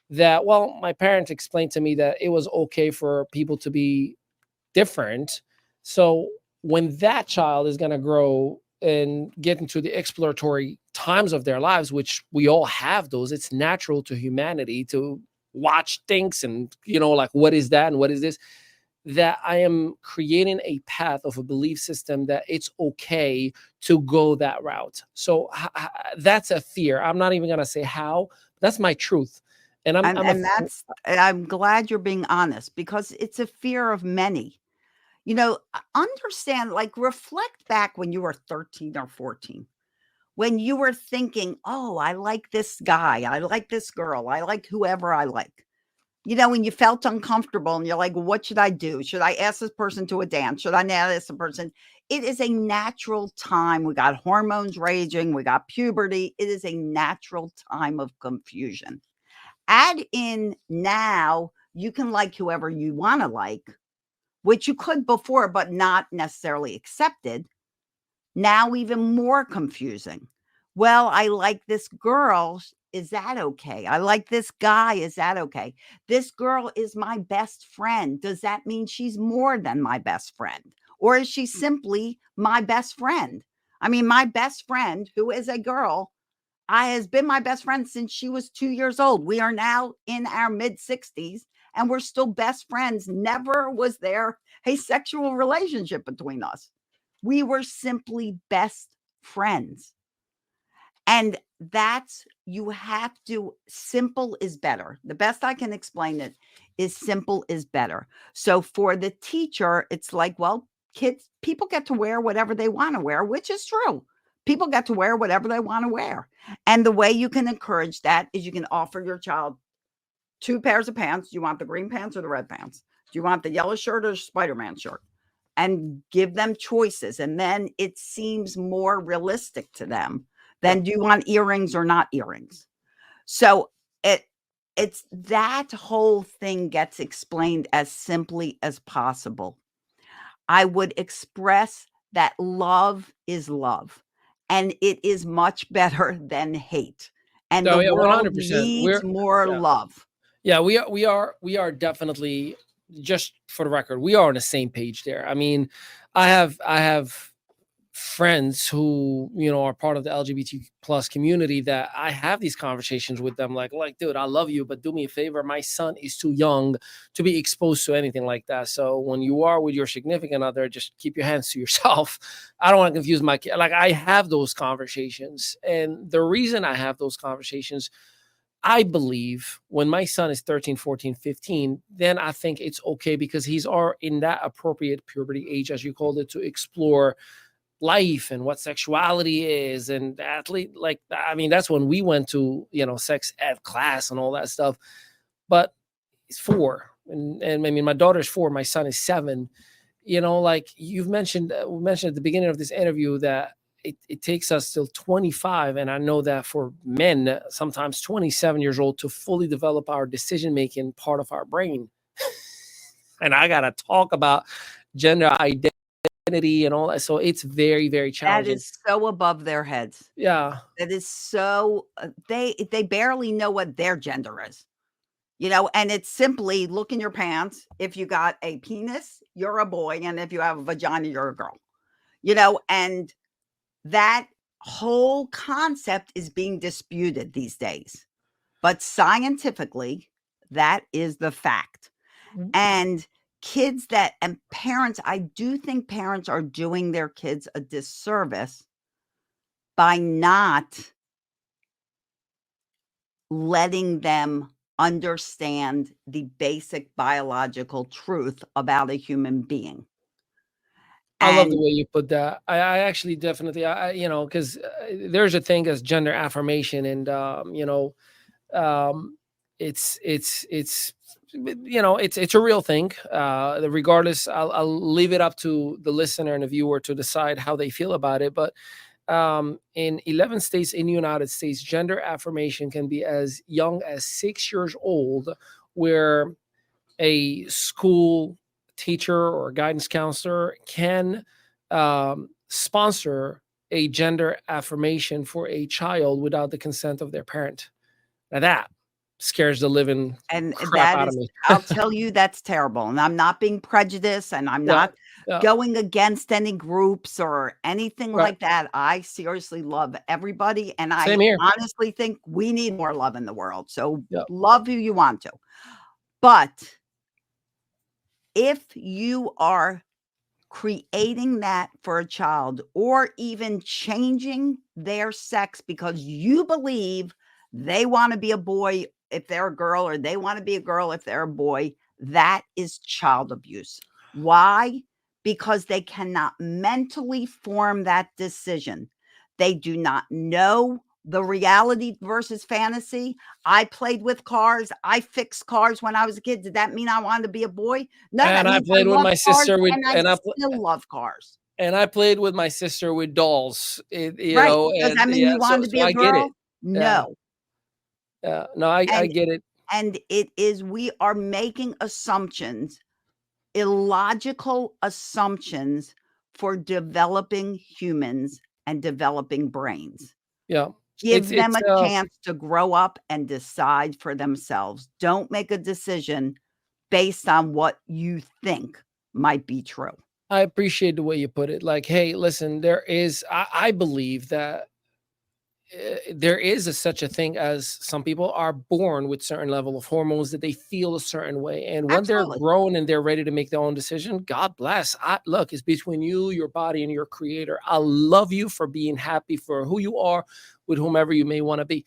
that, well, my parents explained to me that it was okay for people to be different. So when that child is going to grow and get into the exploratory times of their lives, which we all have those, it's natural to humanity to watch things and, like, what is that and what is this? That I am creating a path of a belief system that it's okay to go that route. So that's a fear. I'm not even going to say how, but that's my truth. And I'm glad you're being honest, because it's a fear of many. Understand, like, reflect back when you were 13 or 14, when you were thinking, "Oh, I like this guy. I like this girl. I like whoever I like." When you felt uncomfortable and you're like, "What should I do? Should I ask this person to a dance? Should I not ask the person?" It is a natural time. We got hormones raging. We got puberty. It is a natural time of confusion. Add in now, you can like whoever you want to like, which you could before, but not necessarily accepted. Now, even more confusing. Well, I like this girl. Is that okay? I like this guy. Is that okay? This girl is my best friend. Does that mean she's more than my best friend? Or is she simply my best friend? I mean, my best friend, who is a girl, has been my best friend since she was 2 years old. We are now in our mid-60s, and we're still best friends. Never was there a sexual relationship between us. We were simply best friends. And you have to, simple is better. The best I can explain it is simple is better. So for the teacher, it's like, well, people get to wear whatever they want to wear, which is true. People get to wear whatever they want to wear. And the way you can encourage that is you can offer your child 2 pairs of pants. Do you want the green pants or the red pants? Do you want the yellow shirt or the Spider-Man shirt? And give them choices. And then it seems more realistic to them than, do you want earrings or not earrings? So it's that whole thing gets explained as simply as possible. I would express that love is love, and it is much better than hate. And Oh the yeah, world 100%. needs more Yeah. love. Yeah, we are definitely, just for the record, we are on the same page there. I mean, I have friends who, are part of the LGBT plus community, that I have these conversations with them, like, dude, I love you, but do me a favor. My son is too young to be exposed to anything like that. So when you are with your significant other, just keep your hands to yourself. I don't want to confuse my kid. Like, I have those conversations. And the reason I have those conversations, I believe when my son is 13, 14, 15, then I think it's okay, because he's in that appropriate puberty age, as you called it, to explore life and what sexuality is. And athlete, like, I mean, that's when we went to, sex ed class and all that stuff. But he's 4. And I mean, my daughter's 4, my son is 7. Like you've mentioned, we mentioned at the beginning of this interview that it takes us till 25. And I know that for men, sometimes 27 years old, to fully develop our decision-making part of our brain. And I got to talk about gender identity and all that. So it's very, very That challenging. is so above their heads. Yeah. That is so, they barely know what their gender is. And it's simply look in your pants. If you got a penis, you're a boy. And if you have a vagina, you're a girl. And that whole concept is being disputed these days. But scientifically, that is the fact. Mhm. And and parents, I do think parents are doing their kids a disservice by not letting them understand the basic biological truth about a human being. I love the And way you put that. I actually definitely, because there's a thing as gender affirmation, and it's a real thing. Regardless, I'll leave it up to the listener and the viewer to decide how they feel about it. But in 11 states in the United States, gender affirmation can be as young as 6 years old, where a school teacher or guidance counselor can sponsor a gender affirmation for a child without the consent of their parent. Now that scares the living crap that out of is, me. I'll tell you, that's terrible. And I'm not being prejudiced, and I'm Yeah, not yeah, going against any groups or anything right. like that. I seriously love everybody. And Same I here. honestly think we need more love in the world. So Yeah. love who you want to. But if you are creating that for a child, or even changing their sex because you believe they want to be a boy if they're a girl, or they want to be a girl if they're a boy, that is child abuse. Why? Because they cannot mentally form that decision. They do not know the reality versus fantasy. I played with cars. I fixed cars when I was a kid. Did that mean I wanted to be a boy? No, that And I means I played with love my cars, sister and I still love cars. and I played with my sister with dolls. Right. Does that And mean yeah, you so wanted to be a I get it. girl? Yeah, No. yeah. No, I And get it. we are making assumptions, illogical assumptions, for developing humans and developing brains. Yeah, Give them a chance to grow up and decide for themselves. Don't make a decision based on what you think might be true. I appreciate the way you put it. Like, hey, listen, I believe that there is such a thing as some people are born with certain level of hormones that they feel a certain way. And when they're Absolutely. grown and they're ready to make their own decision, God bless. Look, it's between you, your body, and your creator. I love you for being happy for who you are with whomever you may want to be.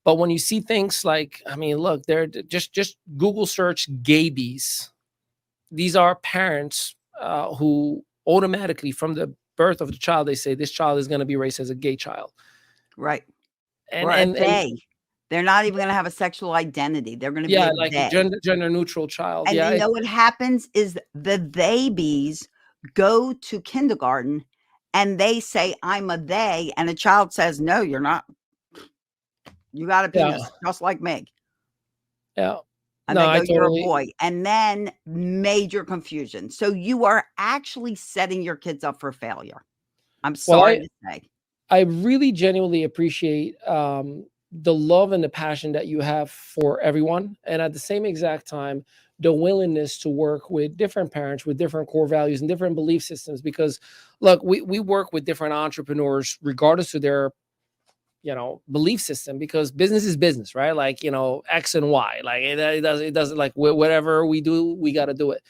But when you see things like, I mean, look, they're just Google search gabies. These are parents who automatically, from the birth of the child, they say this child is going to be raised as a gay child. Right. And Or a and they. They're not even gonna have a sexual identity. They're gonna be yeah, a like a they. gender neutral child. And Yeah, you know what happens is the babies go to kindergarten and they say, I'm a they. And the child says, no, you're not. You got a penis, just like me. yeah. And No, they I go, you're a totally. boy. And then major confusion. So you are actually setting your kids up for failure. I'm Well, sorry to say. I really genuinely appreciate the love and the passion that you have for everyone, and at the same exact time, the willingness to work with different parents with different core values and different belief systems. Because look, we work with different entrepreneurs regardless of their belief system, because business is business, right? Like, X and Y, like it doesn't like whatever we do, we got to do it.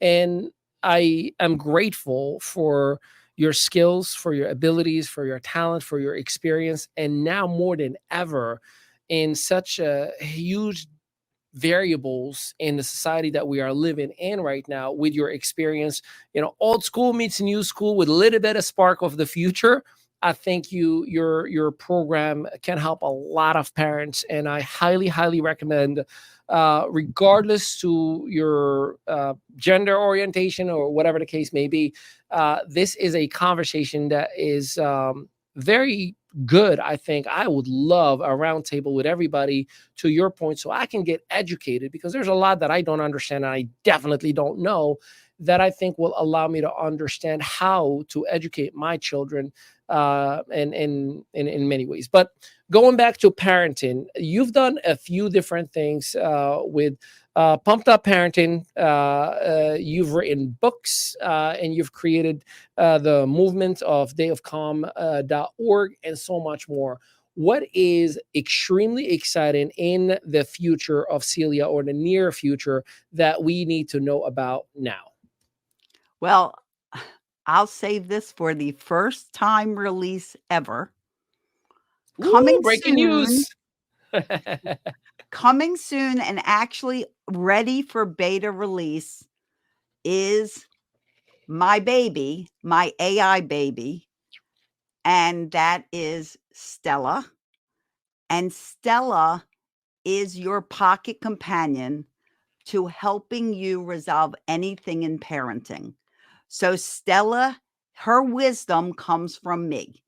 And I am grateful for your skills, for your abilities, for your talent, for your experience. And now more than ever, in such a huge variables in the society that we are living in right now, with your experience, old school meets new school with a little bit of spark of the future. I think your program can help a lot of parents, and I highly recommend, regardless to your gender orientation or whatever the case may be. This is a conversation that is very good. I think I would love a roundtable with everybody, to your point, so I can get educated, because there's a lot that I don't understand and I definitely don't know, that I think will allow me to understand how to educate my children and in many ways. But going back to parenting, you've done a few different things with Pumped Up Parenting. You've written books, and you've created the movement of dayofcalm.org and so much more. What is extremely exciting in the future of Celia, or the near future, that we need to know about now? Well, I'll save this for the first time release ever. Ooh, breaking news. Coming soon and actually ready for beta release is my baby, my AI baby, and that is Stella. And Stella is your pocket companion to helping you resolve anything in parenting. So Stella, her wisdom comes from me.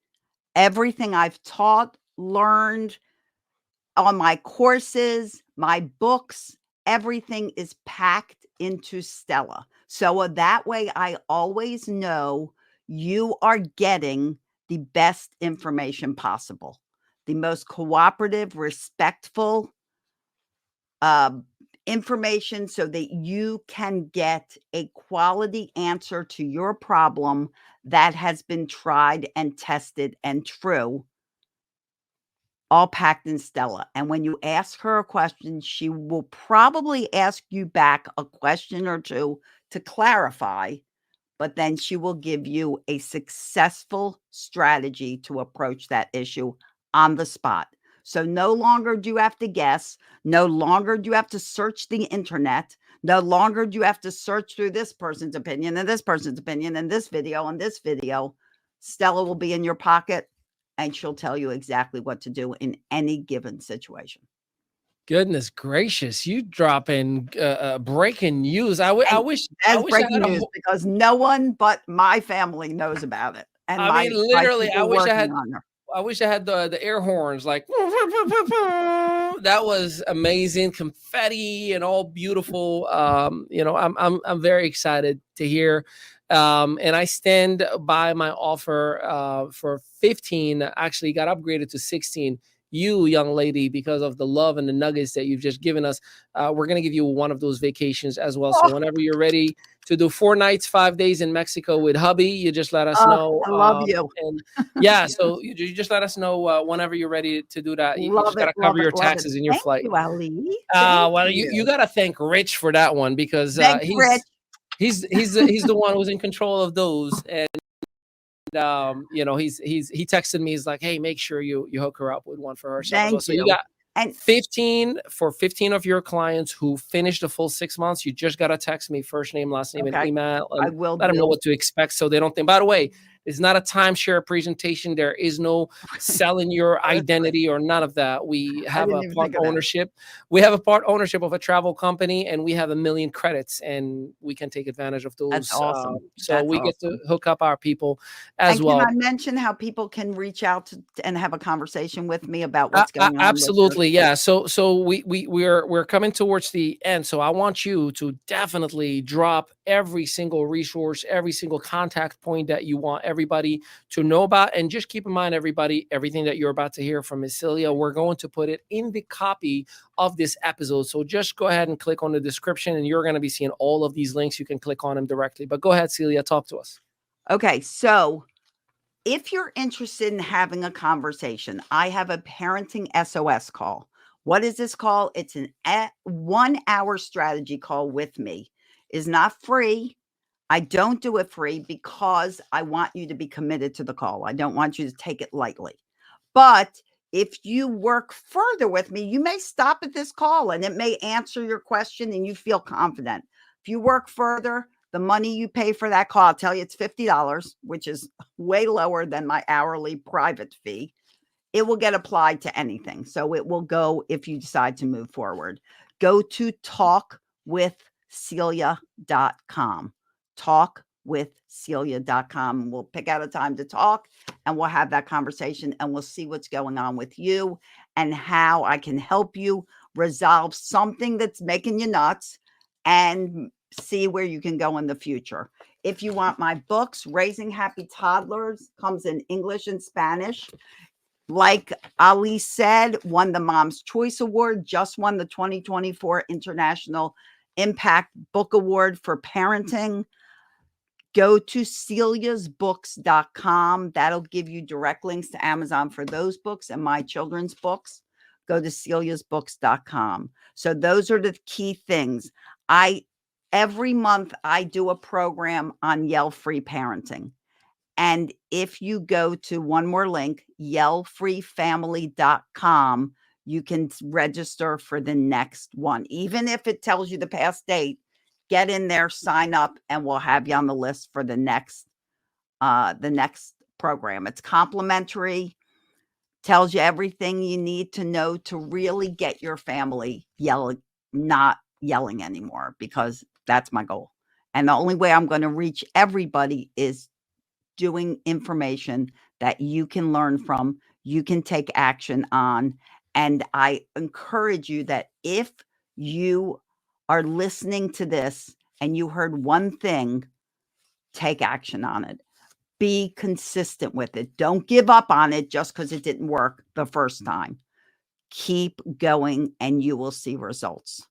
Everything I've taught, learned on my courses, my books, everything is packed into Stella. So that way I always know you are getting the best information possible, the most cooperative, respectful information, so that you can get a quality answer to your problem that has been tried and tested and true, all packed in Stella. And when you ask her a question, she will probably ask you back a question or two to clarify, but then she will give you a successful strategy to approach that issue on the spot. So no longer do you have to guess. No longer do you have to search the internet. No longer do you have to search through this person's opinion and this person's opinion and this video and this video. Stella will be in your pocket, and she'll tell you exactly what to do in any given situation. Goodness gracious, you dropping breaking news. I wish That's I wish I breaking had a news, because no one but my family knows about it. And I mean, my literally, people working on her. I wish I had the air horns, like that was amazing, confetti and all beautiful. I'm very excited to hear. And I stand by my offer for 15, actually got upgraded to 16. You, young lady, because of the love and the nuggets that you've just given us, we're going to give you one of those vacations as well. So whenever you're ready to do 4 nights, 5 days in Mexico with hubby, you just let us know. I love you. And yeah, so you just let us know whenever you're ready to do that. You just got to cover your taxes in your flight. Thank you, Ali. Well, you got to thank Rich for that one, because Rich. he's the one who's in control of those. And he texted me. He's like, hey, make sure you hook her up with one for her. So you got 15 for 15 of your clients who finish the full 6 months. You just got to text me first name, last name, and email. And I will let them know what to expect, so they don't think. By the way, it's not a timeshare presentation. There is no selling your identity or none of that. We have a part ownership. We have a part ownership of a travel company, and we have 1 million credits, and we can take advantage of those. That's awesome. So we get to hook up our people as well. Can I mention how people can reach out and have a conversation with me about what's going on? Absolutely, yeah. So we're coming towards the end. So I want you to definitely drop every single resource, every single contact point that you want, everybody to know about. And just keep in mind, everybody, everything that you're about to hear from Miss Celia, we're going to put it in the copy of this episode. So just go ahead and click on the description, and you're going to be seeing all of these links. You can click on them directly. But go ahead, Celia, talk to us. Okay, so if you're interested in having a conversation, I have a parenting SOS call. What is this call? It's an 1 hour strategy call with me. It's not free. I don't do it free because I want you to be committed to the call. I don't want you to take it lightly. But if you work further with me, you may stop at this call and it may answer your question and you feel confident. If you work further, the money you pay for that call, I'll tell you it's $50, which is way lower than my hourly private fee. It will get applied to anything. So it will go if you decide to move forward. Go to talkwithcelia.com. Talkwithcelia.com. We'll pick out a time to talk and we'll have that conversation and we'll see what's going on with you and how I can help you resolve something that's making you nuts and see where you can go in the future. If you want my books, Raising Happy Toddlers comes in English and Spanish. Like Ali said, won the Mom's Choice Award, just won the 2024 International Impact Book Award for Parenting. Go to celiasbooks.com. That'll give you direct links to Amazon for those books and my children's books. Go to celiasbooks.com. So those are the key things. Every month I do a program on yell-free parenting. And if you go to one more link, yellfreefamily.com, you can register for the next one. Even if it tells you the past date, get in there, sign up, and we'll have you on the list for the next program. It's complimentary, tells you everything you need to know to really get your family not yelling anymore, because that's my goal. And the only way I'm going to reach everybody is doing information that you can learn from, you can take action on. And I encourage you that if you are listening to this and you heard one thing, take action on it. Be consistent with it. Don't give up on it just because it didn't work the first time. Keep going and you will see results.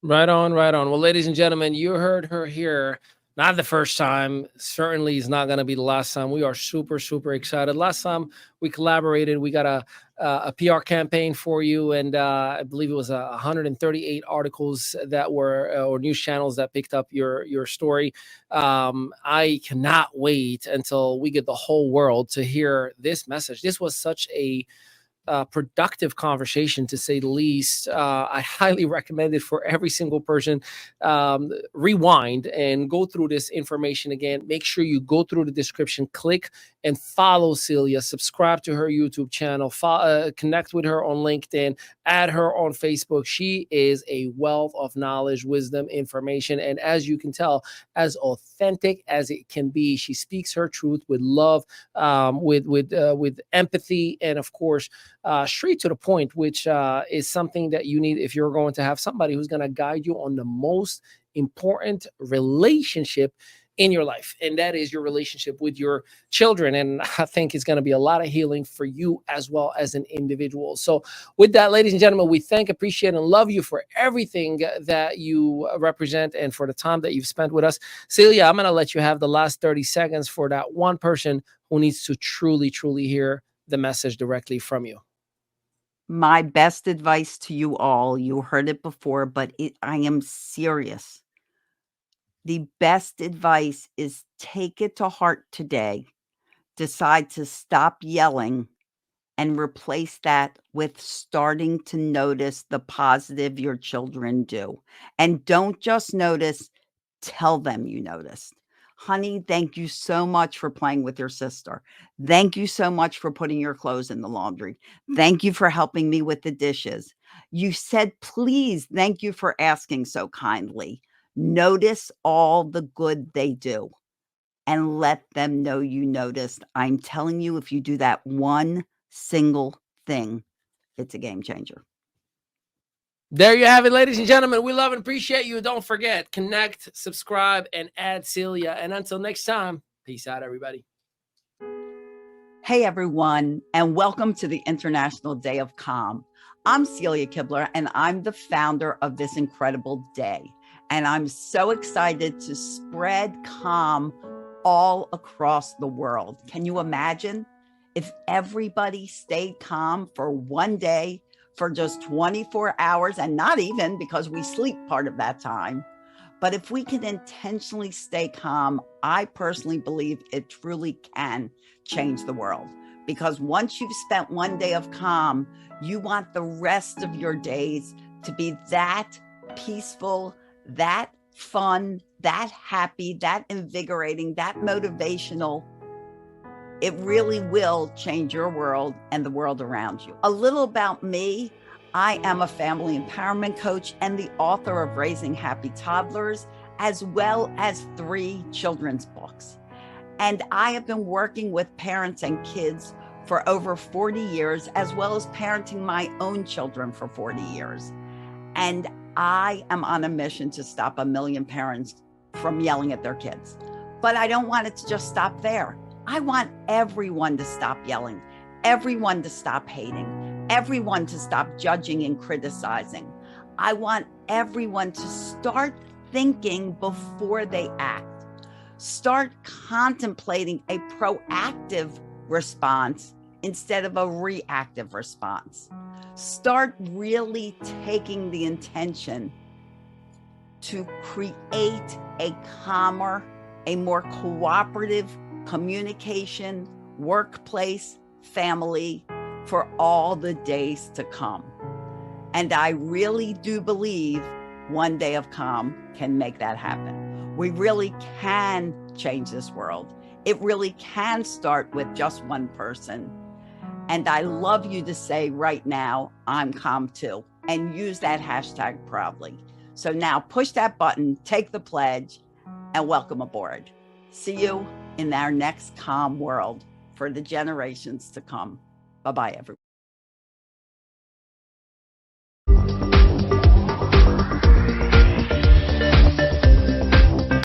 Right on, right on. Well, ladies and gentlemen, you heard her here. Not the first time. Certainly is not going to be the last time. We are super, super excited. Last time we collaborated, we got a PR campaign for you. And I believe it was 138 articles that were, or news channels that picked up your story. I cannot wait until we get the whole world to hear this message. This was such a productive conversation, to say the least. I highly recommend it for every single person. Rewind and go through this information again. Make sure you go through the description, click and follow Celia, subscribe to her YouTube channel, connect with her on LinkedIn, add her on Facebook. She is a wealth of knowledge, wisdom, information, and as you can tell, as authentic as it can be. She speaks her truth with love, with empathy, and of course, straight to the point, which is something that you need if you're going to have somebody who's going to guide you on the most important relationship in your life, and that is your relationship with your children. And I think it's going to be a lot of healing for you as well as an individual. So with that, ladies and gentlemen, we thank, appreciate, and love you for everything that you represent and for the time that you've spent with us. Celia, I'm going to let you have the last 30 seconds for that one person who needs to truly, truly hear the message directly from you. My best advice to you all, you heard it before, but I am serious. The best advice is take it to heart today. Decide to stop yelling and replace that with starting to notice the positive your children do. And don't just notice, tell them you noticed. Honey, thank you so much for playing with your sister. Thank you so much for putting your clothes in the laundry. Thank you for helping me with the dishes. You said, please, thank you for asking so kindly. Notice all the good they do and let them know you noticed. I'm telling you, if you do that one single thing, it's a game changer. There you have it, ladies and gentlemen. We love and appreciate you. Don't forget, connect, subscribe, and add Celia. And until next time, peace out, everybody. Hey everyone, and welcome to the International Day of Calm. I'm Celia Kibler, and I'm the founder of this incredible day. And I'm so excited to spread calm all across the world. Can you imagine if everybody stayed calm for one day, for just 24 hours, and not even because we sleep part of that time? But if we can intentionally stay calm, I personally believe it truly can change the world. Because once you've spent one day of calm, you want the rest of your days to be that peaceful, that fun, that happy, that invigorating, that motivational. It really will change your world and the world around you. A little about me. I am a family empowerment coach and the author of Raising Happy Toddlers, as well as 3 children's books. And I have been working with parents and kids for over 40 years, as well as parenting my own children for 40 years. And I am on a mission to stop 1 million parents from yelling at their kids. But I don't want it to just stop there. I want everyone to stop yelling, everyone to stop hating, everyone to stop judging and criticizing. I want everyone to start thinking before they act. Start contemplating a proactive response instead of a reactive response. Start really taking the intention to create a calmer, a more cooperative communication, workplace, family for all the days to come. And I really do believe one day of calm can make that happen. We really can change this world. It really can start with just one person. And I love you to say right now, I'm calm too, and use that hashtag proudly. So now push that button, take the pledge, and welcome aboard. See you in our next calm world for the generations to come. Bye-bye, everyone.